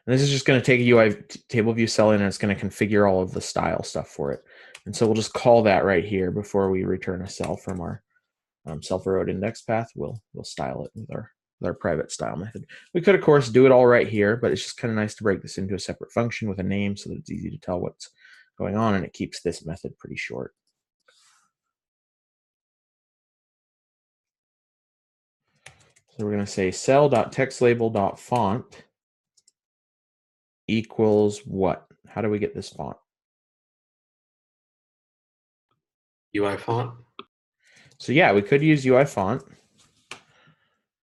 And this is just going to take a UI table view cell in, and it's going to configure all of the style stuff for it. And so we'll just call that right here before we return a cell from our self-erode index path. We'll style it with our private style method. We could, of course, do it all right here, but it's just kind of nice to break this into a separate function with a name so that it's easy to tell what's going on, and it keeps this method pretty short. So we're going to say cell.textlabel.font equals what? How do we get this font? UI font. So yeah, we could use UI font.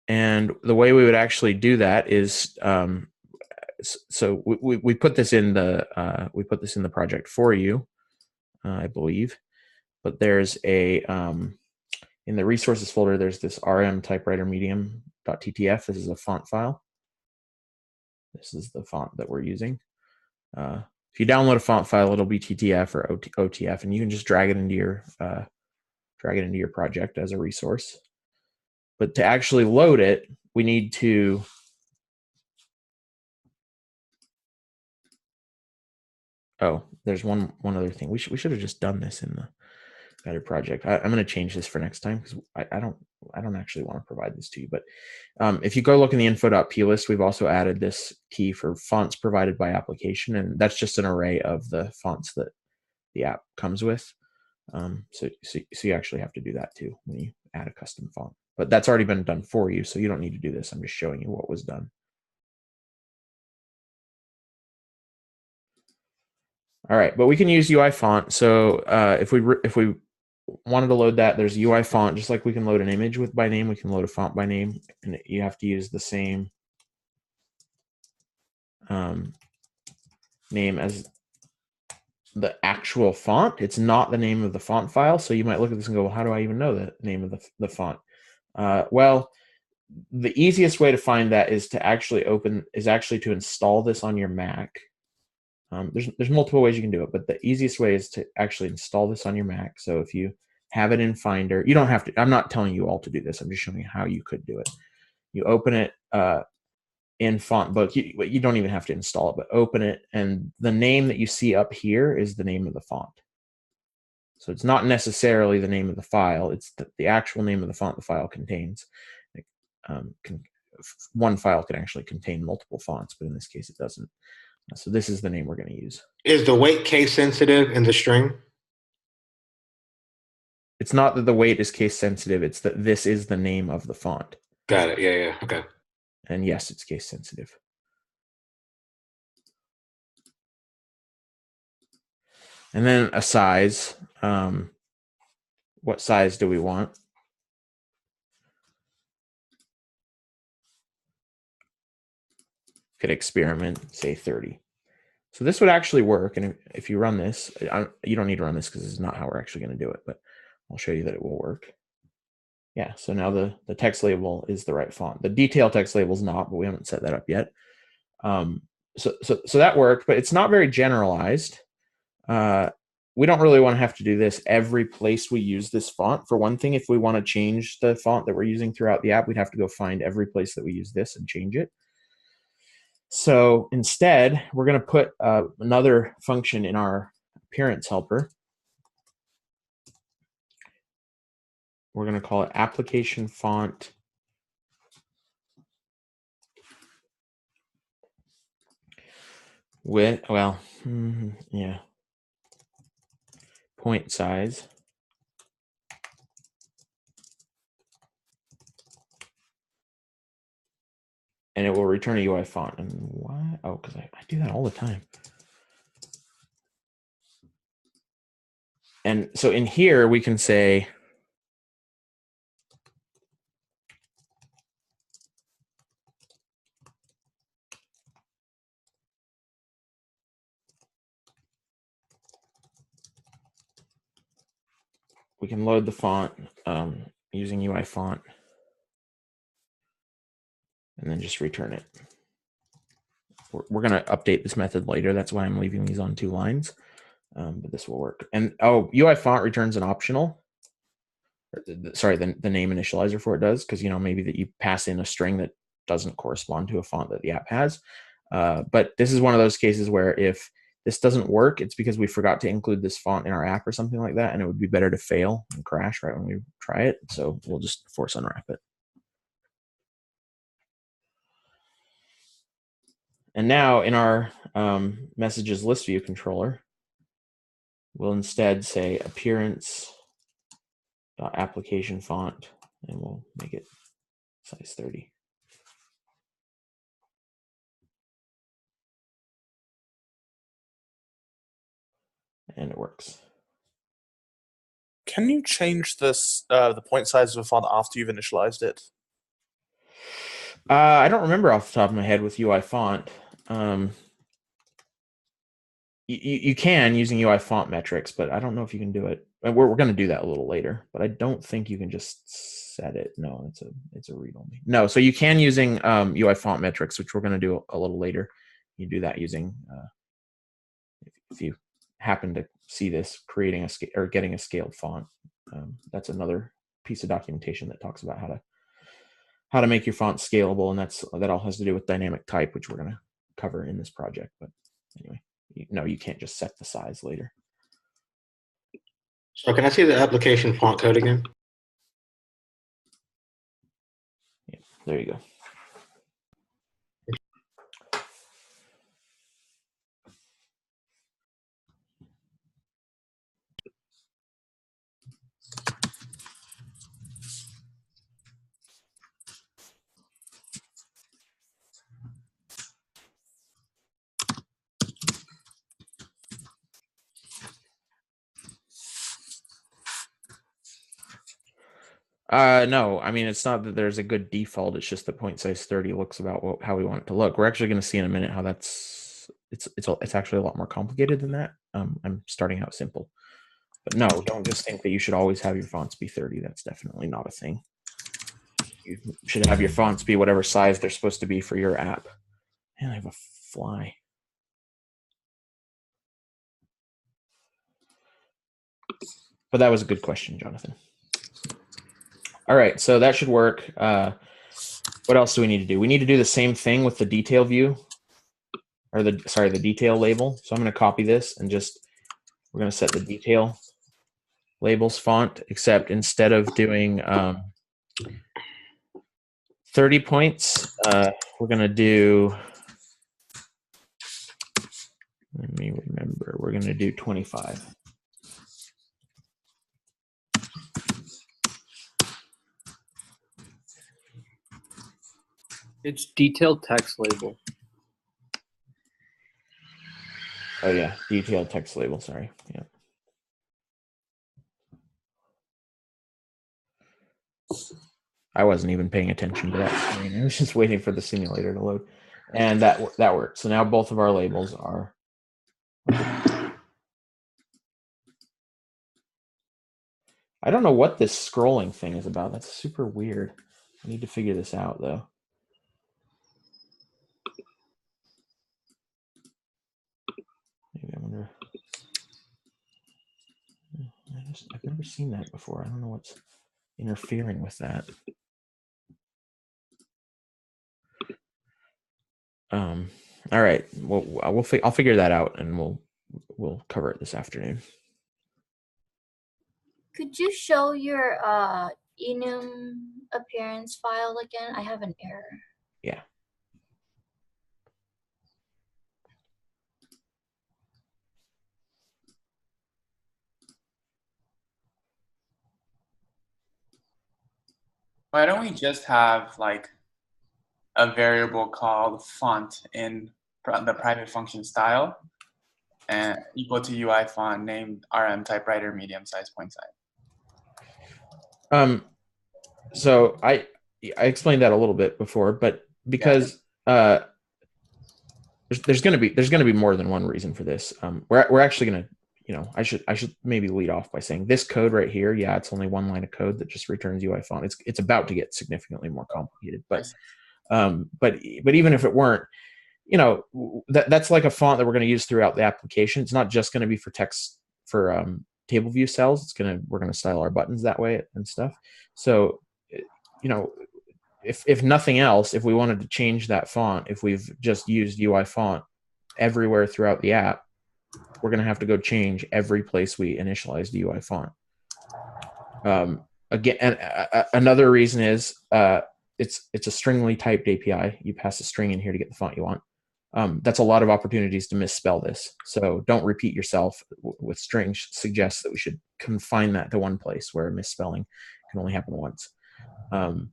And the way we would actually do that is, so we put this in the project for you, I believe. But there's a in the resources folder, there's this rm typewriter medium.ttf. This is a font file. This is the font that we're using. If you download a font file, it'll be TTF or OTF, and you can just drag it into your project as a resource. But to actually load it, we need to there's one other thing. We should have just done this in the Guided project. I'm going to change this for next time because I don't actually want to provide this to you. But if you go look in the info.p list, we've also added this key for fonts provided by application, and that's just an array of the fonts that the app comes with. So you actually have to do that too when you add a custom font. But that's already been done for you, so you don't need to do this. I'm just showing you what was done. All right, but we can use UI font. So if we wanted to load that, there's UI font, just like we can load an image with by name, we can load a font by name, and you have to use the same name as the actual font. It's not the name of the font file. So you might look at this and go, well, how do I even know the name of the font? Well, the easiest way to find that is to actually to install this on your Mac. There's multiple ways you can do it, but the easiest way is to actually install this on your Mac. So if you have it in Finder, you don't have to. I'm not telling you all to do this. I'm just showing you how you could do it. You open it in Font Book. You don't even have to install it, but open it, and the name that you see up here is the name of the font. So it's not necessarily the name of the file. It's the actual name of the font the file contains. One file can actually contain multiple fonts, but in this case it doesn't. So this is the name we're going to use. Is the weight case sensitive in the string? It's not that the weight is case sensitive. It's that this is the name of the font. Got it. Yeah. Okay. And yes, it's case sensitive. And then a size. What size do we want? Could experiment, say 30. So this would actually work, and if you run this, you don't need to run this because this is not how we're actually going to do it, but I'll show you that it will work. Yeah, so now the text label is the right font. The detail text label is not, but we haven't set that up yet. So that worked, but it's not very generalized. We don't really want to have to do this every place we use this font. For one thing, if we want to change the font that we're using throughout the app, we'd have to go find every place that we use this and change it. So instead, we're going to put another function in our appearance helper. We're going to call it application font with, point size. And it will return a UI font. And why? Oh, because I do that all the time. And so in here, we can say, we can load the font using UI font and then just return it. We're going to update this method later. That's why I'm leaving these on 2 lines, but this will work. And UI font returns an optional. Sorry, the name initializer for it does, because maybe that you pass in a string that doesn't correspond to a font that the app has. But this is one of those cases where if this doesn't work, it's because we forgot to include this font in our app or something like that, and it would be better to fail and crash right when we try it. So we'll just force unwrap it. And now in our messages list view controller, we'll instead say appearance application font, and we'll make it size 30. And it works. Can you change this the point size of a font after you've initialized it? I don't remember off the top of my head with UI font. You can using UI font metrics, but I don't know if you can do it. We're going to do that a little later, but I don't think you can just set it. No, it's a read only. No, so you can using UI font metrics, which we're going to do a little later. You do that using if you happen to see this, creating or getting a scaled font. That's another piece of documentation that talks about how to how to make your font scalable, and that all has to do with dynamic type, which we're going to cover in this project. But anyway, you can't just set the size later. So can I see the application font code again? Yeah, there you go. No, I mean, it's not that there's a good default. It's just that point size 30 looks about how we want it to look. We're actually going to see in a minute how it's actually a lot more complicated than that. I'm starting out simple, but no, don't just think that you should always have your fonts be 30. That's definitely not a thing. You should have your fonts be whatever size they're supposed to be for your app. And I have a fly. But that was a good question, Jonathan. All right, so that should work. What else do we need to do? We need to do the same thing with the detail view, or the detail label. So I'm going to copy this and we're going to set the detail labels font, except instead of doing 30 points, we're going to do, let me remember, we're going to do 25. It's detailed text label. Oh yeah, detailed text label, sorry. Yeah. I wasn't even paying attention to that screen. I was just waiting for the simulator to load. And that worked. So now both of our labels are. I don't know what this scrolling thing is about. That's super weird. I need to figure this out, though. Maybe I wonder. I've never seen that before. I don't know what's interfering with that. All right. Well, I'll figure that out, and we'll cover it this afternoon. Could you show your enum appearance file again? I have an error. Yeah. Why don't we just have like a variable called font in the private function style and equal to UI font named RM typewriter medium size point size? So I explained that a little bit before, but because there's going to be more than one reason for this. We're actually going to, I should maybe lead off by saying this code right here. Yeah, it's only one line of code that just returns UI font. It's about to get significantly more complicated, but even if it weren't, that's like a font that we're going to use throughout the application. It's not just going to be for text for table view cells. We're going to style our buttons that way and stuff. So, if nothing else, if we wanted to change that font, if we've just used UI font everywhere throughout the app, we're going to have to go change every place we initialized the UI font. Again, another reason is it's a stringly typed API. You pass a string in here to get the font you want. That's a lot of opportunities to misspell this. So don't repeat yourself with strings. Suggests that we should confine that to one place where misspelling can only happen once. And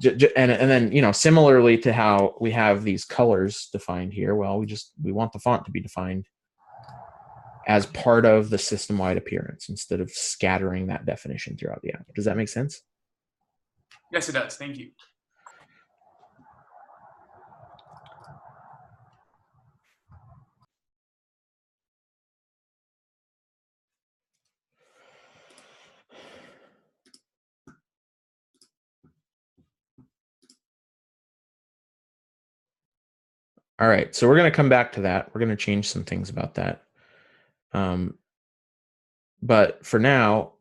then similarly to how we have these colors defined here, well, we want the font to be defined as part of the system-wide appearance instead of scattering that definition throughout the app. Does that make sense? Yes, it does. Thank you. All right, so we're going to come back to that. We're going to change some things about that. But for now,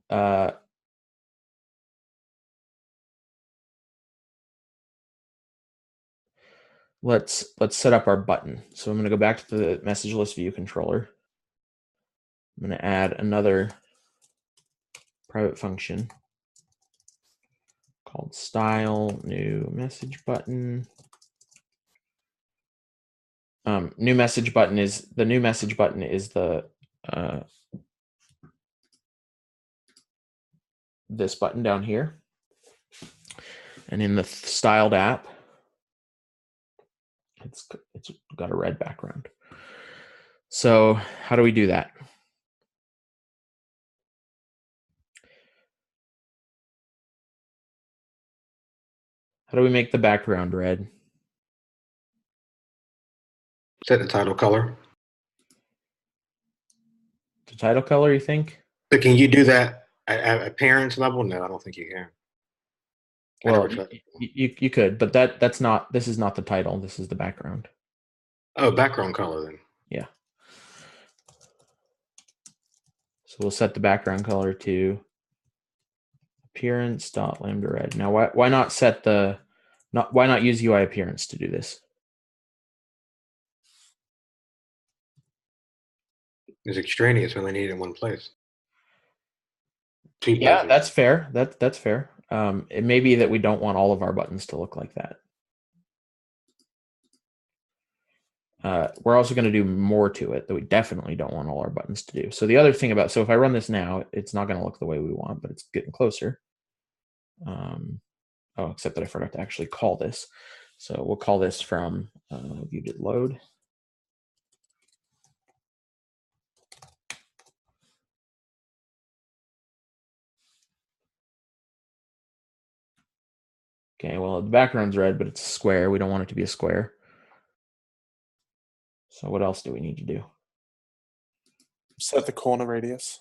let's set up our button. So I'm going to go back to the message list view controller. I'm going to add another private function called style new message button. New message button is the this button down here, and in the styled app, it's got a red background. So how do we do that? How do we make the background red? Set the title color. The title color, you think? So can you do that at appearance level? No, I don't think you can. Well, you could, but that's not. This is not the title. This is the background. Oh, background color then. Yeah. So we'll set the background color to appearance.lambda red. Now, why not set the why not use UI appearance to do this? It's extraneous. We only need it in one place. Yeah, that's fair. That's fair. It may be that we don't want all of our buttons to look like that. We're also going to do more to it that we definitely don't want all our buttons to do. So the other thing so if I run this now, it's not going to look the way we want, but it's getting closer. Oh, except that I forgot to actually call this. So we'll call this from view did load. Okay, well, the background's red, but it's a square. We don't want it to be a square. So what else do we need to do? Set the corner radius.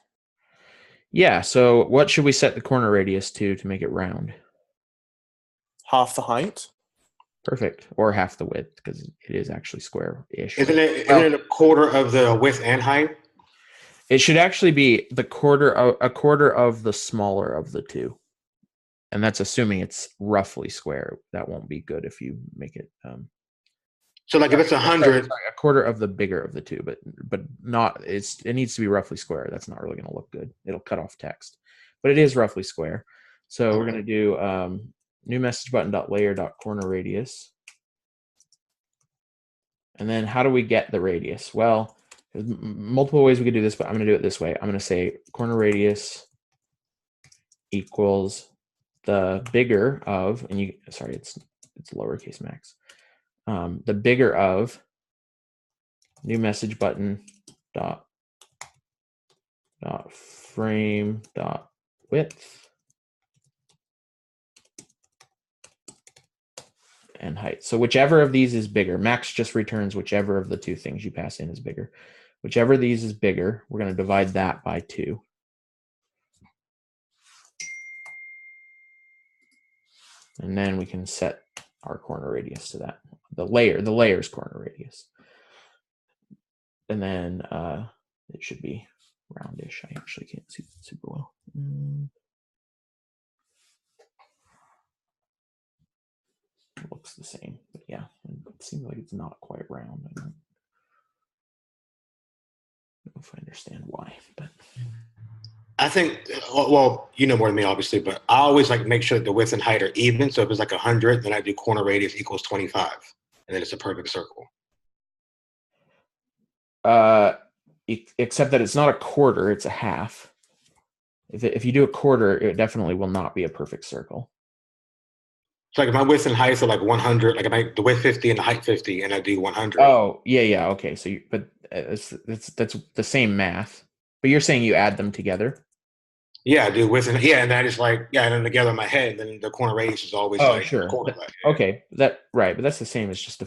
Yeah, so what should we set the corner radius to make it round? Half the height. Perfect. Or half the width, because it is actually square-ish. Isn't it a quarter of the width and height? It should actually be a quarter of the smaller of the two. And that's assuming it's roughly square. That won't be good if you make it. So like if it's 100, a quarter of the bigger of the two, but not. It needs to be roughly square. That's not really going to look good. It'll cut off text, but it is roughly square. So we're going to do new message button dot layer dot corner radius, and then how do we get the radius? Well, there's multiple ways we could do this, but I'm going to do it this way. I'm going to say corner radius equals the bigger of, and it's lowercase max. The bigger of new message button dot frame dot width and height. So whichever of these is bigger, max just returns whichever of the two things you pass in is bigger. Whichever of these is bigger, we're going to divide that by 2. And then we can set our corner radius to that. The layer's corner radius. And then it should be roundish. I actually can't see it super well. It looks the same, but yeah, it seems like it's not quite round. I don't know if I understand why, but I think, well, you know more than me, obviously, but I always like make sure that the width and height are even. So if it's like 100, then I do corner radius equals 25, and then it's a perfect circle. Except that it's not a quarter, it's a half. If you do a quarter, it definitely will not be a perfect circle. So like if my width and height are like 100, like if I the width 50 and the height 50, and I do 100. Oh, yeah, okay. So that's the same math. But you're saying you add them together? Yeah, I do width and and I just like add them together in my head. Then the corner radius is always sure. Okay, right, but that's the same as just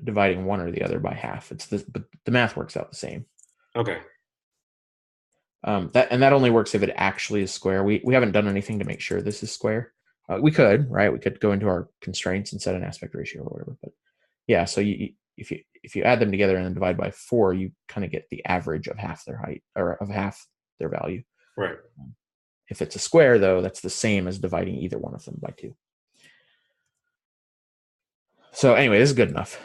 dividing one or the other by half. But the math works out the same. Okay. That only works if it actually is square. We haven't done anything to make sure this is square. We could, right? We could go into our constraints and set an aspect ratio or whatever. But yeah, so if you add them together and then divide by 4, you kind of get the average of half their height or of half their value. Right. If it's a square, though, that's the same as dividing either one of them by 2. So anyway, this is good enough.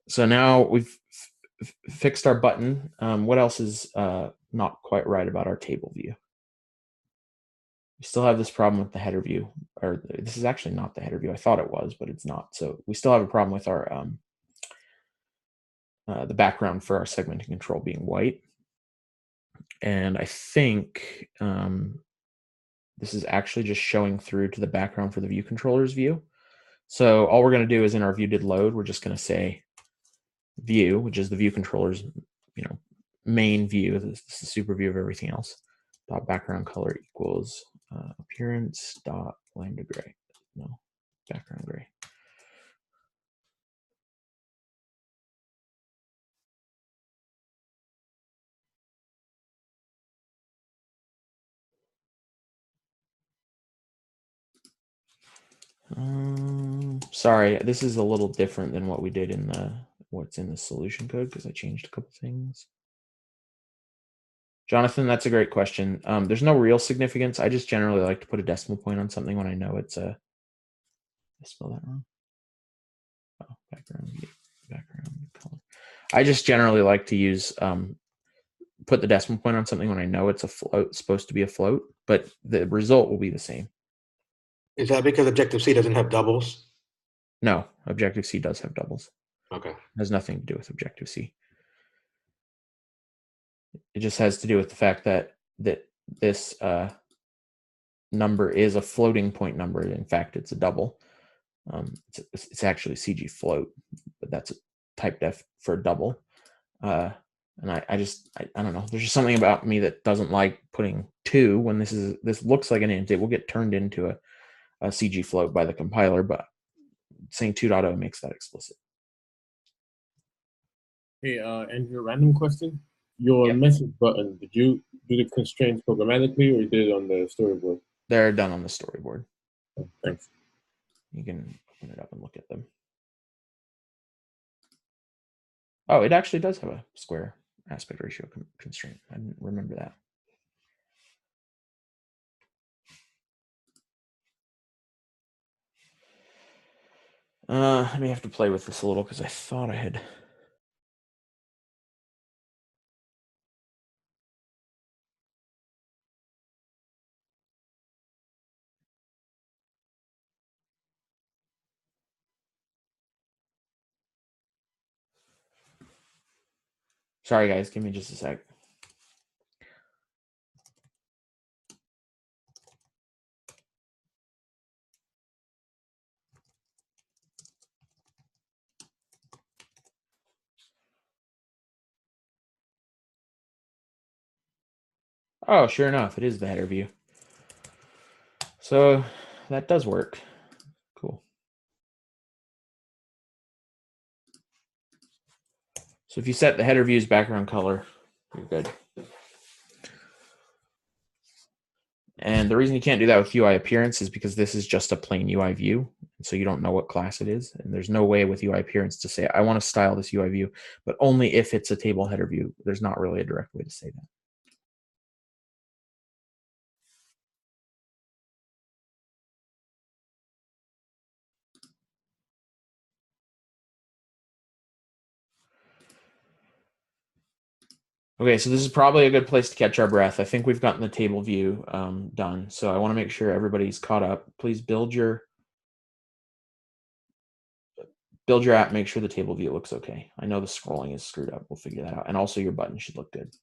So now we've fixed our button. What else is not quite right about our table view? We still have this problem with the header view, or this is actually not the header view. I thought it was, but it's not. So we still have a problem with our the background for our segmenting control being white. And I think this is actually just showing through to the background for the view controller's view. So all we're going to do is in our view did load, we're just going to say view, which is the view controller's main view. This is the super view of everything else. Dot background color equals appearance dot lambda gray. No, background gray. Sorry, this is a little different than what we did in what's in the solution code because I changed a couple things. Jonathan, that's a great question. There's no real significance. I just generally like to put a decimal point on something when I know it's a. I spell that wrong. Oh, background color. I just generally like to use put the decimal point on something when I know it's a float, supposed to be a float, but the result will be the same. Is that because Objective-C doesn't have doubles? No, Objective-C does have doubles. Okay. It has nothing to do with Objective-C. It just has to do with the fact that this number is a floating point number. In fact, it's a double. It's actually CG float, but that's a type def for a double. And I don't know. There's just something about me that doesn't like putting 2 when this looks like an int. It will get turned into a CG float by the compiler, but saying 2.0 makes that explicit. Hey, Andrew, random question. Your message button, did you do the constraints programmatically or you did it on the storyboard? They're done on the storyboard. Oh, thanks. You can open it up and look at them. Oh, it actually does have a square aspect ratio constraint. I didn't remember that. I may have to play with this a little because I thought I had. Sorry, guys. Give me just a sec. Oh, sure enough, it is the header view. So that does work. Cool. So if you set the header view's background color, you're good. And the reason you can't do that with UI appearance is because this is just a plain UI view. So you don't know what class it is. And there's no way with UI appearance to say, I want to style this UI view, but only if it's a table header view. There's not really a direct way to say that. Okay, so this is probably a good place to catch our breath. I think we've gotten the table view done. So I want to make sure everybody's caught up. Please build your app, make sure the table view looks okay. I know the scrolling is screwed up. We'll figure that out. And also your button should look good.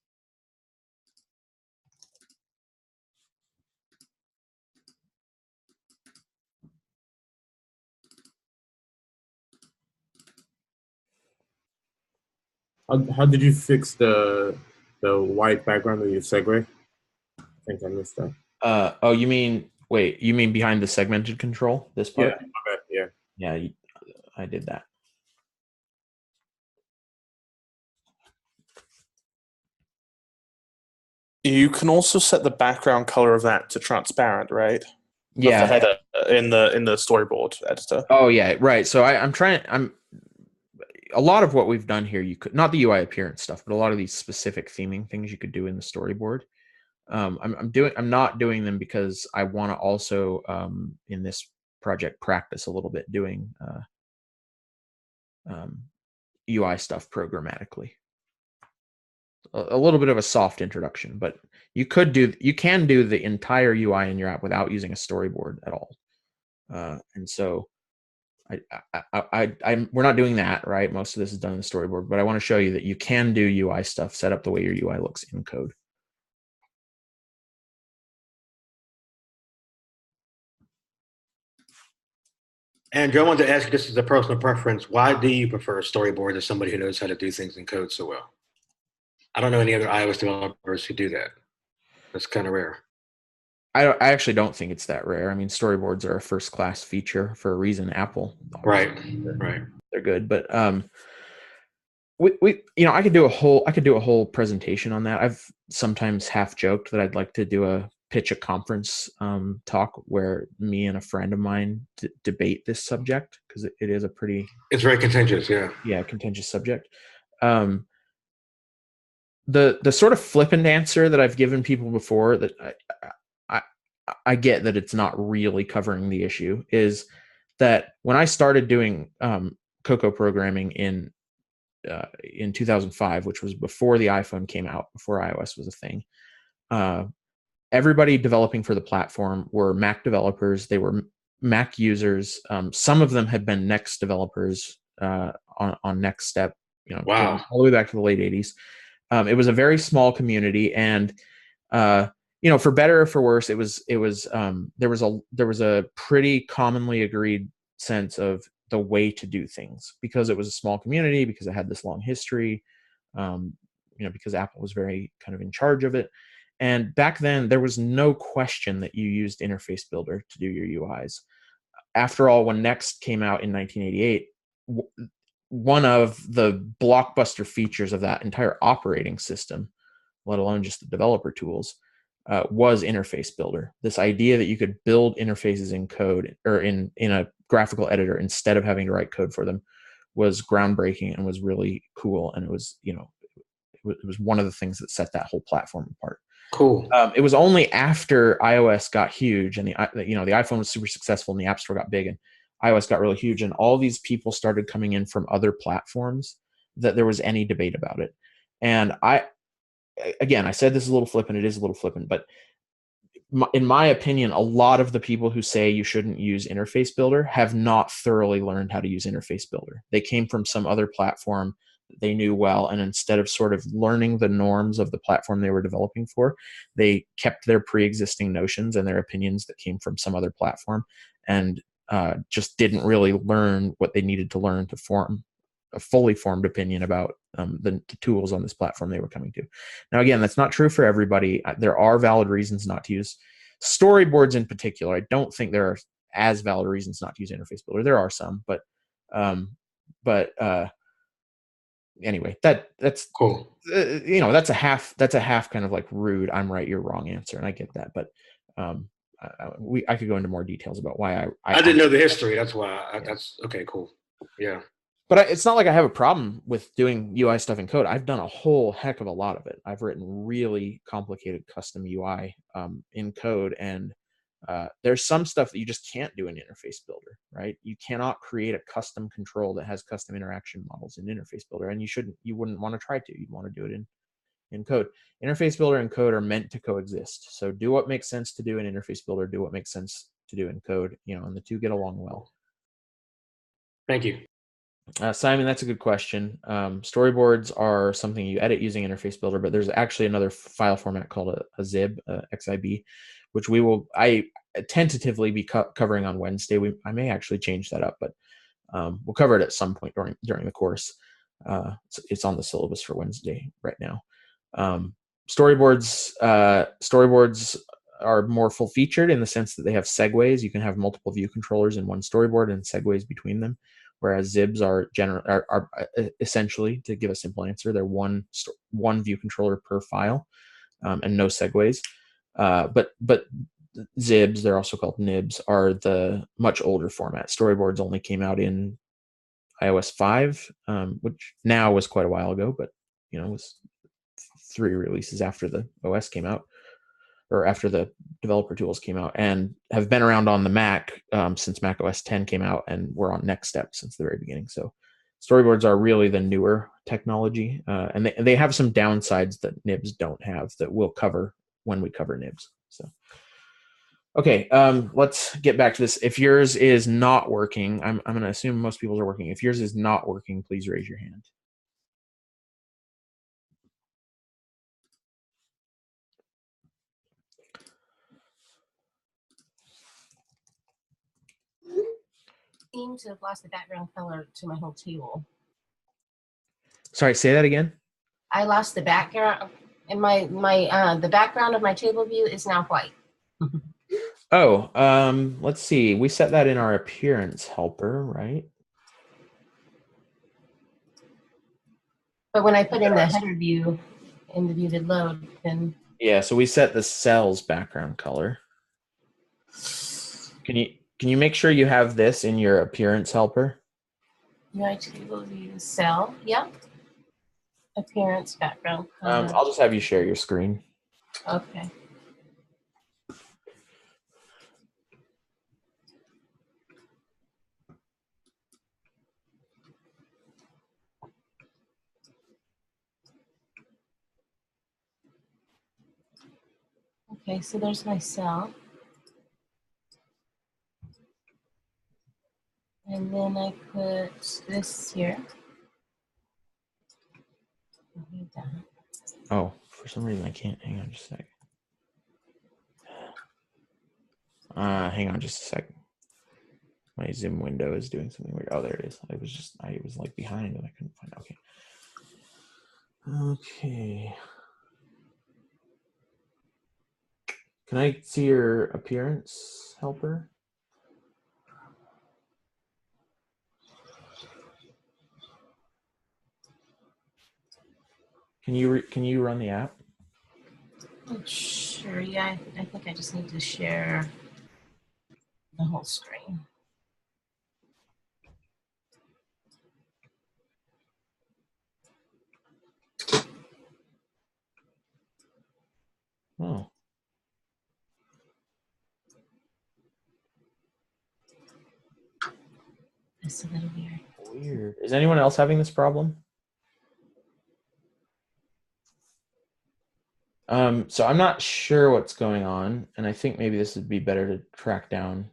How did you fix the white background of your segue? I think I missed that. Oh, you mean behind the segmented control? This part? Yeah. Yeah, I did that. You can also set the background color of that to transparent, right? Yeah. Of the header in the storyboard editor. Oh yeah, right. So I'm a lot of what we've done here, you could not the UI appearance stuff, but a lot of these specific theming things you could do in the storyboard. I'm not doing them because I want to also in this project practice a little bit doing UI stuff programmatically. A little bit of a soft introduction, but you can do the entire UI in your app without using a storyboard at all. And so we're not doing that, right? Most of this is done in the storyboard, but I want to show you that you can do UI stuff, set up the way your UI looks in code. Andrew, I wanted to ask you, this is a personal preference. Why do you prefer storyboard as somebody who knows how to do things in code so well? I don't know any other iOS developers who do that. That's kind of rare. I actually don't think it's that rare. I mean, storyboards are a first-class feature for a reason. Apple, right. They're good, but I could do a whole presentation on that. I've sometimes half joked that I'd like to pitch a conference talk where me and a friend of mine debate this subject, because it is it's very contentious. Yeah, contentious subject. The sort of flippant answer that I've given people before, that I get that it's not really covering the issue, is that when I started doing Cocoa programming in 2005, which was before the iPhone came out, before iOS was a thing, everybody developing for the platform were Mac developers. They were Mac users. Some of them had been Next developers on Next Step, wow, all the way back to the late 80s. It was a very small community, and for better or for worse, there was a pretty commonly agreed sense of the way to do things, because it was a small community, because it had this long history, because Apple was very kind of in charge of it. And back then, there was no question that you used Interface Builder to do your UIs. After all, when Next came out in 1988, one of the blockbuster features of that entire operating system, let alone just the developer tools, was Interface Builder. This idea that you could build interfaces in code, or in a graphical editor, instead of having to write code for them, was groundbreaking and was really cool. And it was one of the things that set that whole platform apart. Cool. It was only after iOS got huge and the iPhone was super successful and the App Store got big and iOS got really huge and all these people started coming in from other platforms that there was any debate about it. And I said this is a little flippant. It is a little flippant, but in my opinion, a lot of the people who say you shouldn't use Interface Builder have not thoroughly learned how to use Interface Builder. They came from some other platform that they knew well, and instead of sort of learning the norms of the platform they were developing for, they kept their pre-existing notions and their opinions that came from some other platform, and just didn't really learn what they needed to learn to form a fully formed opinion about the tools on this platform they were coming to. Now, again, that's not true for everybody. There are valid reasons not to use storyboards in particular. I don't think there are as valid reasons not to use Interface Builder. There are some, but anyway, that's cool. That's a half kind of like rude, I'm right, you're wrong answer, and I get that, but I could go into more details about why I didn't know the history. That's why. That's okay. Cool. Yeah. But it's not like I have a problem with doing UI stuff in code. I've done a whole heck of a lot of it. I've written really complicated custom UI in code, and there's some stuff that you just can't do in Interface Builder, right? You cannot create a custom control that has custom interaction models in Interface Builder, and you wouldn't want to try to. You'd want to do it in code. Interface Builder and code are meant to coexist. So do what makes sense to do in Interface Builder, do what makes sense to do in code, and the two get along well. Thank you. Simon, that's a good question. Storyboards are something you edit using Interface Builder, but there's actually another file format called a zib, XIB, which I tentatively be covering on Wednesday. I may actually change that up, but we'll cover it at some point during the course. It's on the syllabus for Wednesday right now. Storyboards are more full-featured in the sense that they have segues. You can have multiple view controllers in one storyboard and segues between them. Whereas zibs are essentially, to give a simple answer, they're one view controller per file, and no segues. But zibs, they're also called nibs, are the much older format. Storyboards only came out in iOS 5, which now was quite a while ago, but it was 3 releases after the OS came out. or after the developer tools came out, and have been around on the Mac since Mac OS 10 came out, and we're on Next Step since the very beginning. So storyboards are really the newer technology, and they have some downsides that nibs don't have that we'll cover when we cover nibs. So, okay, let's get back to this. If yours is not working, I'm going to assume most people's are working. If yours is not working, please raise your hand. Seem to have lost the background color to my whole table. Sorry, say that again. I lost the background, and the background of my table view is now white. Oh, let's see. We set that in our appearance helper, right? But when I put in the header view in the view to load, then Yeah, so we set the cell's background color. Can you make sure you have this in your appearance helper? UI table view cell. Yep. Appearance background color. I'll just have you share your screen. Okay. Okay, so there's my cell. And then I put this here. Oh, for some reason I can't. Hang on just a sec. Hang on just a second. My Zoom window is doing something weird. Oh, there it is. I was like behind and I couldn't find it. Okay. Okay. Can I see your appearance helper? Can you run the app? Sure, yeah, I think I just need to share the whole screen. Oh. That's a little weird. Weird. Is anyone else having this problem? So I'm not sure what's going on, and I think maybe this would be better to track down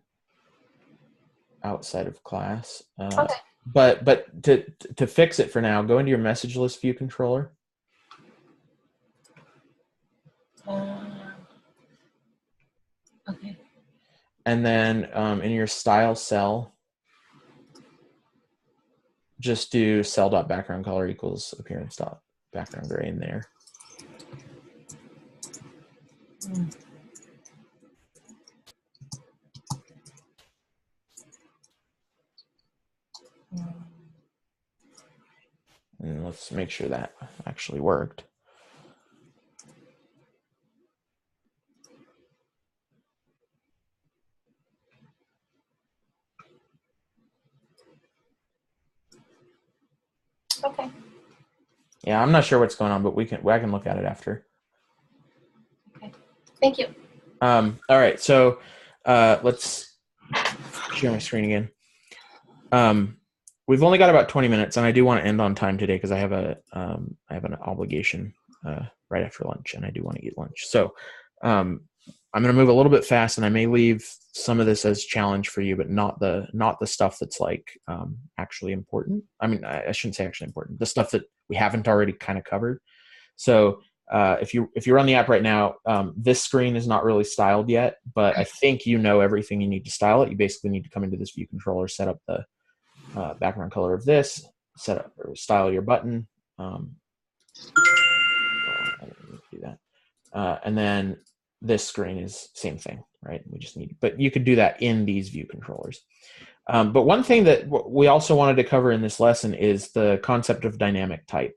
outside of class. Okay. But to fix it for now, go into your message list view controller. Okay. And then in your style cell, just do cell.background color equals appearance dot background gray in there. And let's make sure that actually worked. Okay. Yeah, I'm not sure what's going on, but I can look at it after. Okay. Thank you. All right, so let's share my screen again. We've only got about 20 minutes, and I do want to end on time today because I have an obligation right after lunch, and I do want to eat lunch. So I'm going to move a little bit fast, and I may leave some of this as challenge for you, but not the stuff that's like actually important. I mean, I shouldn't say actually important. The stuff that we haven't already kind of covered. So if you run the app right now, this screen is not really styled yet, but I think you know everything you need to style it. You basically need to come into this view controller, set up the background color of this, set up or style your button. I don't need to do that. And then this screen is same thing, right? We just need, but you could do that in these view controllers. But one thing that we also wanted to cover in this lesson is the concept of dynamic type.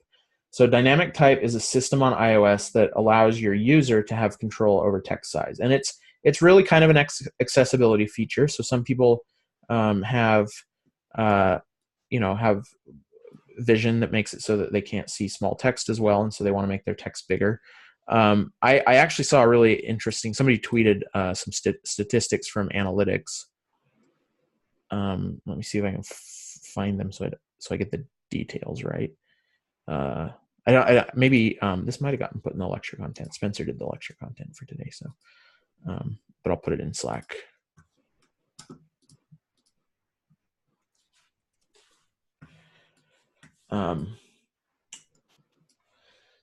So dynamic type is a system on iOS that allows your user to have control over text size. And it's really kind of an accessibility feature. So some people have vision that makes it so that they can't see small text as well, and so they want to make their text bigger. I actually saw a really interesting. Somebody tweeted some statistics from analytics. Let me see if I can find them so I get the details right. Maybe this might have gotten put in the lecture content. Spencer did the lecture content for today, so but I'll put it in Slack.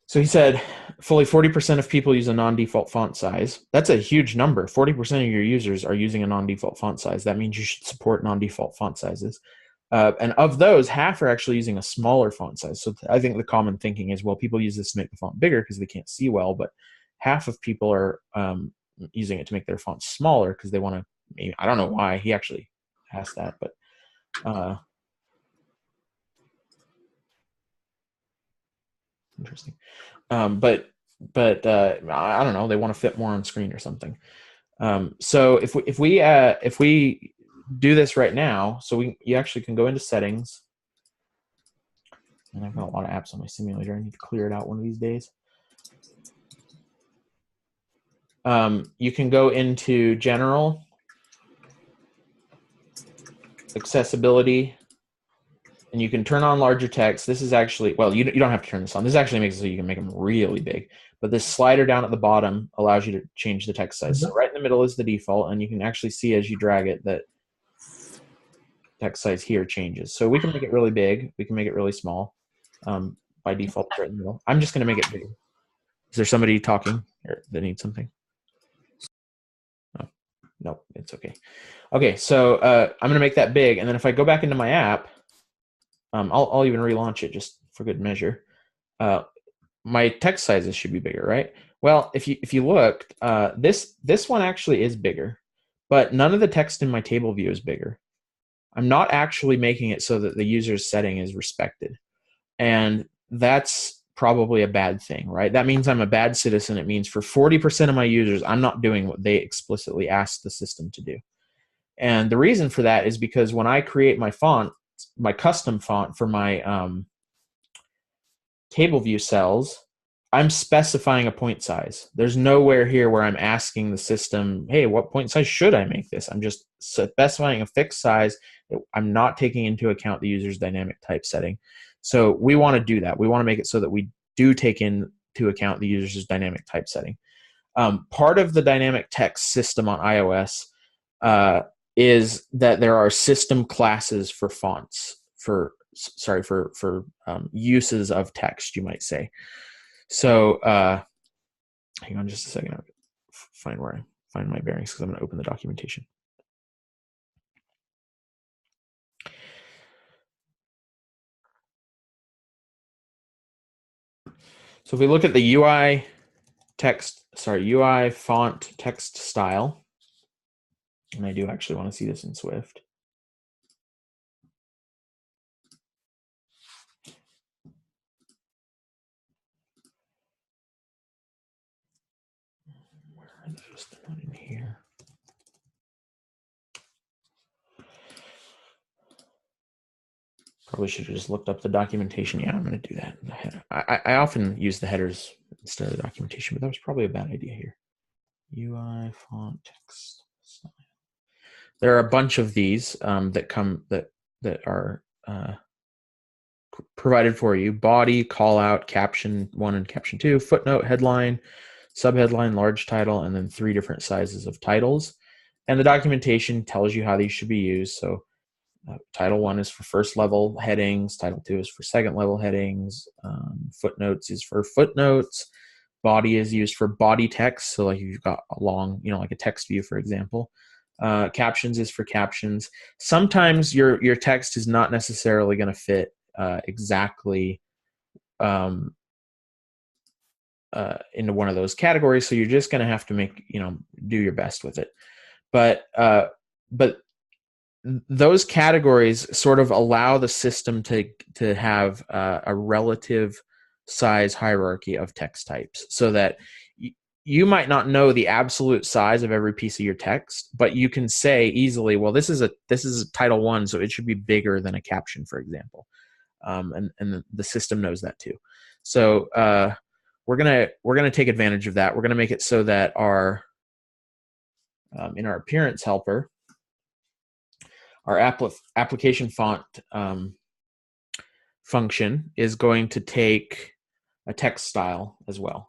So he said fully 40% of people use a non-default font size. That's a huge number. 40% of your users are using a non-default font size. That means you should support non-default font sizes. And of those, half are actually using a smaller font size. So I think the common thinking is, well, people use this to make the font bigger because they can't see well, but half of people are using it to make their font smaller because they want to, maybe, I don't know why. He actually asked that, but interesting. But I don't know. They want to fit more on screen or something. So if we do this right now, so you actually can go into settings. And I've got a lot of apps on my simulator. I need to clear it out one of these days. You can go into general, accessibility, and you can turn on larger text. This is actually, well, you don't have to turn this on. This actually makes it so you can make them really big. But this slider down at the bottom allows you to change the text size. So right in the middle is the default, and you can actually see as you drag it that text size here changes. So we can make it really big. We can make it really small. By default, it's right in the middle. I'm just going to make it bigger. Is there somebody talking that needs something? Oh, no, it's okay. Okay, so I'm going to make that big, and then if I go back into my app, I'll even relaunch it just for good measure. My text sizes should be bigger, right? Well, if you look, this one actually is bigger, but none of the text in my table view is bigger. I'm not actually making it so that the user's setting is respected, and that's probably a bad thing, right? That means I'm a bad citizen. It means for 40% of my users, I'm not doing what they explicitly asked the system to do. And the reason for that is because when I create my font, my custom font for my table view cells, I'm specifying a point size. There's nowhere here where I'm asking the system, hey, what point size should I make this? I'm just specifying a fixed size. I'm not taking into account the user's dynamic type setting. So we want to do that. We want to make it so that we do take into account the user's dynamic type setting. Part of the dynamic text system on iOS is that there are system classes for fonts, for uses of text, you might say. So hang on just a second. I'll find my bearings because I'm going to open the documentation. So if we look at the UI font text style, and I do actually want to see this in Swift. Where are those? They're not in here. Probably should have just looked up the documentation. Yeah, I'm going to do that. I often use the headers instead of the documentation, but that was probably a bad idea here. UI font text style. There are a bunch of these that are provided for you: body, callout, caption 1 and caption 2, footnote, headline, subheadline, large title, and then 3 different sizes of titles. And the documentation tells you how these should be used. So title 1 is for first level headings, title 2 is for second level headings, footnotes is for footnotes, body is used for body text, so like if you've got a long, like a text view, for example. Captions is for captions. Sometimes your text is not necessarily going to fit exactly into one of those categories, so you're just going to have to do your best with it. But those categories sort of allow the system to have a relative size hierarchy of text types, so that you might not know the absolute size of every piece of your text, but you can say easily, well, this is a title 1, so it should be bigger than a caption, for example. And the system knows that too. So we're gonna take advantage of that. We're gonna make it so that our in our appearance helper, our application font function is going to take a text style as well.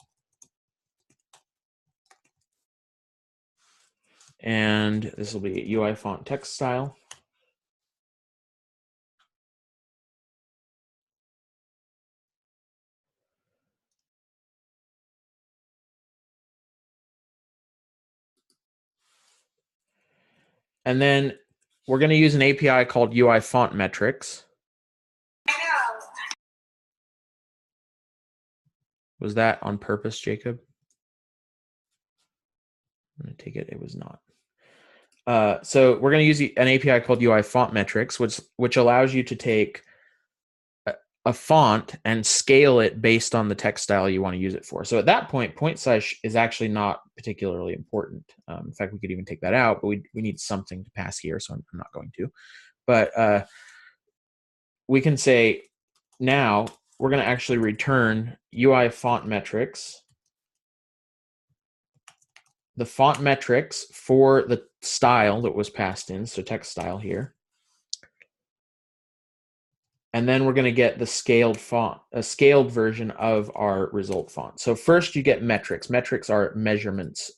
And this will be UI font text style. And then we're going to use an API called UI font metrics. Was that on purpose, Jacob? I'm going to take it. It was not. So we're going to use an API called UI font metrics, which allows you to take a font and scale it based on the text style you want to use it for. So at that point size is actually not particularly important. In fact, we could even take that out, but we need something to pass here, so I'm not going to. But we can say now we're going to actually return UI font metrics, the font metrics for the style that was passed in, so text style here. And then we're going to get the scaled font, a scaled version of our result font. So first you get metrics. Metrics are measurements.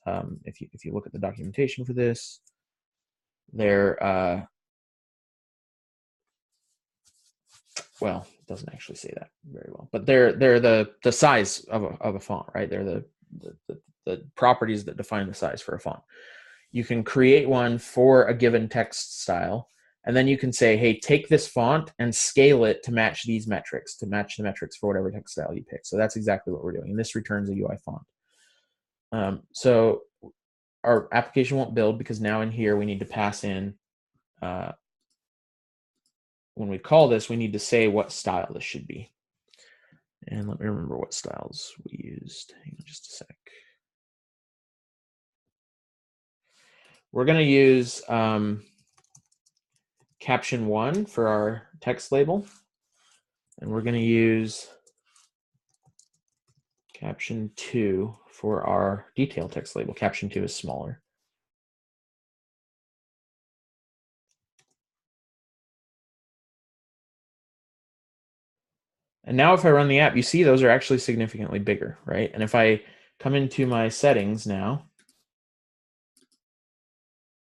If you look at the documentation for this, they're well, it doesn't actually say that very well, but they're the size of a font, right? They're the properties that define the size for a font. You can create one for a given text style. And then you can say, hey, take this font and scale it to match these metrics, to match the metrics for whatever text style you pick. So that's exactly what we're doing. And this returns a UI font. So our application won't build because now in here we need to pass in, when we call this, we need to say what style this should be. And let me remember what styles we used. Hang on just a sec. We're going to use caption 1 for our text label, and we're going to use caption 2 for our detail text label. Caption 2 is smaller. And now if I run the app, you see those are actually significantly bigger, right? And if I come into my settings now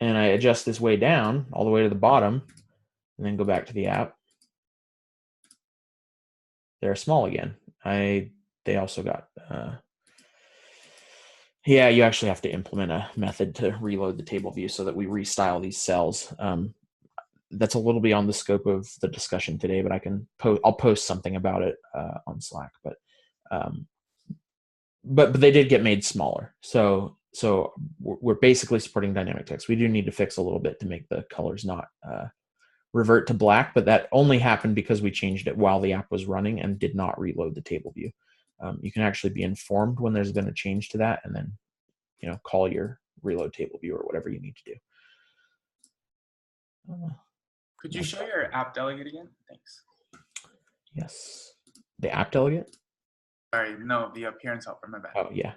and I adjust this way down all the way to the bottom and then go back to the app, they're small again. They also got yeah, you actually have to implement a method to reload the table view so that we restyle these cells. That's a little beyond the scope of the discussion today, but I'll post something about it on Slack. But they did get made smaller. So we're basically supporting dynamic text. We do need to fix a little bit to make the colors not revert to black, but that only happened because we changed it while the app was running and did not reload the table view. You can actually be informed when there's been a change to that, and then call your reload table view or whatever you need to do. Could you show your app delegate again? Thanks. Yes. The app delegate? Sorry, no, the appearance helper, my bad. Oh, yeah.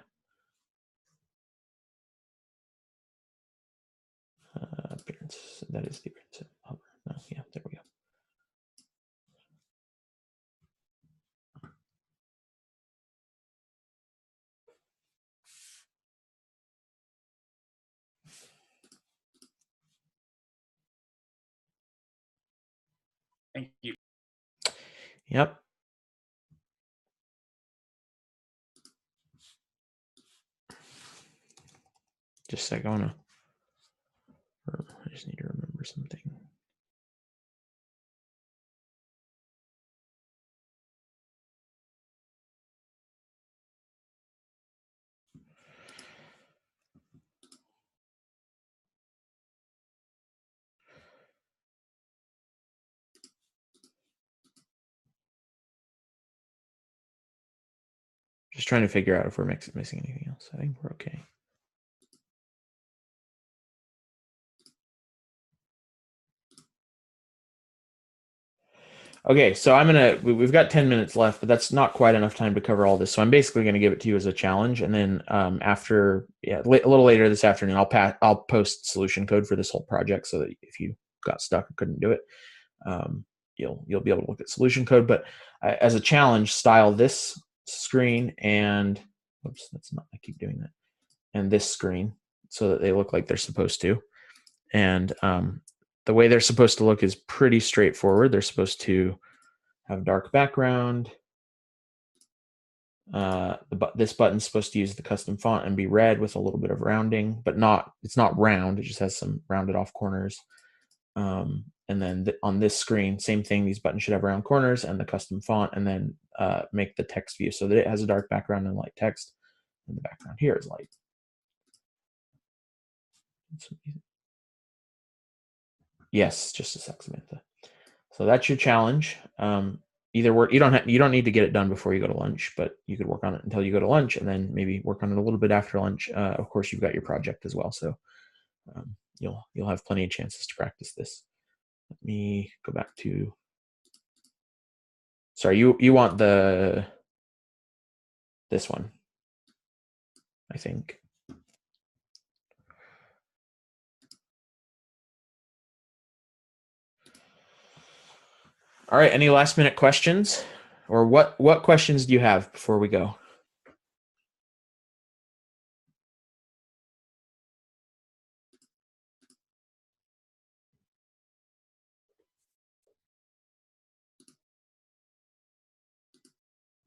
Appearance, that is the appearance helper. Oh, yeah, there we go. Thank you. Yep. Just a sec, I just need to remember something. Just trying to figure out if we're missing anything else. I think we're okay. Okay, so we've got 10 minutes left, but that's not quite enough time to cover all this. So I'm basically going to give it to you as a challenge, and then a little later this afternoon, I'll post solution code for this whole project, so that if you got stuck or couldn't do it, you'll be able to look at solution code. But as a challenge, style this screen and oops, that's not. I keep doing that. And this screen so that they look like they're supposed to, and the way they're supposed to look is pretty straightforward. They're supposed to have dark background. This button's supposed to use the custom font and be red with a little bit of rounding, but it's not round. It just has some rounded off corners. And then on this screen, same thing. These buttons should have round corners and the custom font, and then make the text view so that it has a dark background and light text, and the background here is light. Yes, just a sec, Samantha. So that's your challenge. Either work. You don't need to get it done before you go to lunch, but you could work on it until you go to lunch, and then maybe work on it a little bit after lunch. Of course, you've got your project as well, so you'll have plenty of chances to practice this. Let me go back to. Sorry, you want this one, I think. All right, any last minute questions? Or what questions do you have before we go?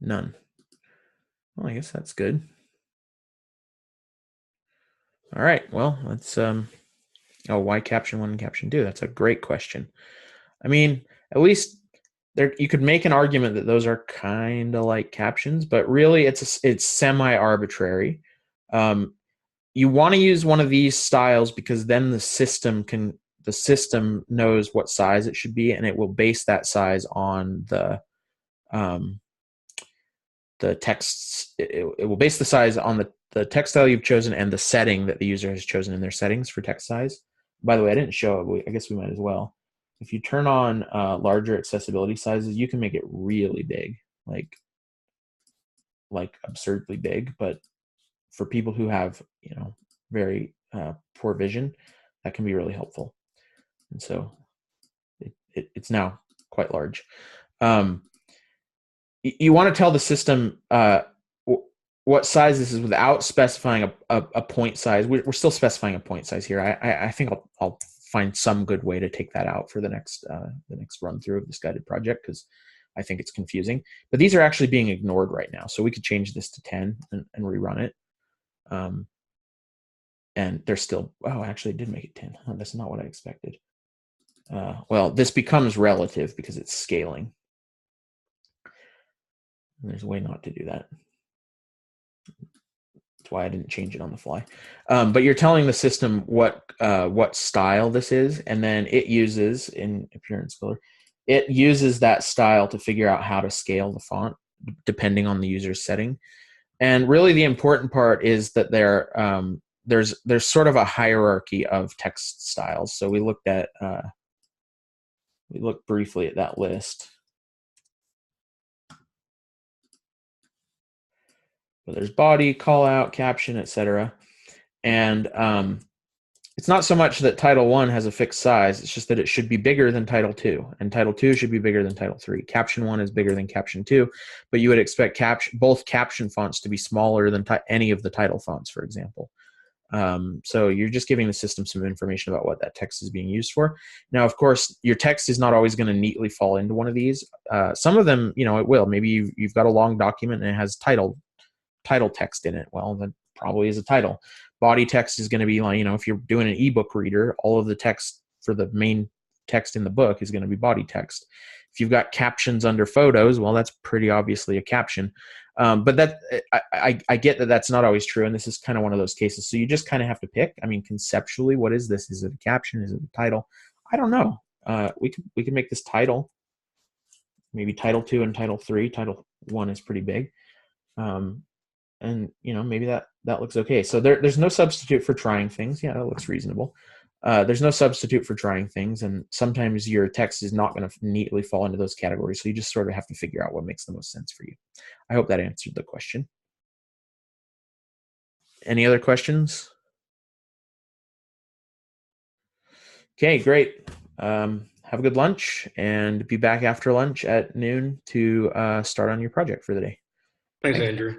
None. Well, I guess that's good. All right, well, let's why caption 1 and caption 2? That's a great question. I mean, at least you could make an argument that those are kind of like captions, but really it's semi-arbitrary. You want to use one of these styles because then the system knows what size it should be, and it will base that size on the texts. It will base the size on the text style you've chosen and the setting that the user has chosen in their settings for text size. By the way, I didn't show it. I guess we might as well. If you turn on larger accessibility sizes, you can make it really big, like absurdly big. But for people who have very poor vision, that can be really helpful. And so it's now quite large. You want to tell the system what size this is without specifying a point size. We're still specifying a point size here. I think I'll find some good way to take that out for the next run through of this guided project, because I think it's confusing. But these are actually being ignored right now, so we could change this to 10 and rerun it. And they're still, actually it did make it 10. Oh, that's not what I expected. Well, this becomes relative because it's scaling. And there's a way not to do that. That's why I didn't change it on the fly. But you're telling the system what style this is, and then it uses, in Appearance Builder, it uses that style to figure out how to scale the font depending on the user's setting. And really the important part is that there's sort of a hierarchy of text styles. So we looked briefly at that list. But there's body, call out, caption, etc. And it's not so much that Title 1 has a fixed size, it's just that it should be bigger than Title 2. And Title 2 should be bigger than Title 3. Caption 1 is bigger than Caption 2, but you would expect both caption fonts to be smaller than any of the title fonts, for example. So you're just giving the system some information about what that text is being used for. Now, of course, your text is not always going to neatly fall into one of these. Some of them, it will. Maybe you've got a long document and it has title text in it. Well, that probably is a title. Body text is going to be like, if you're doing an ebook reader, all of the text for the main text in the book is going to be body text. If you've got captions under photos, well, that's pretty obviously a caption. But I get that that's not always true, and this is kind of one of those cases. So you just kind of have to pick. I mean, conceptually, what is this? Is it a caption? Is it a title? I don't know. We could make this title. Maybe Title 2 and Title 3. Title 1 is pretty big. And maybe that looks okay. So there's no substitute for trying things. Yeah, that looks reasonable. There's no substitute for trying things, and sometimes your text is not going to neatly fall into those categories, so you just sort of have to figure out what makes the most sense for you. I hope that answered the question. Any other questions? Okay, great. Have a good lunch, and be back after lunch at noon to start on your project for the day. Thanks, Thank you. Andrew.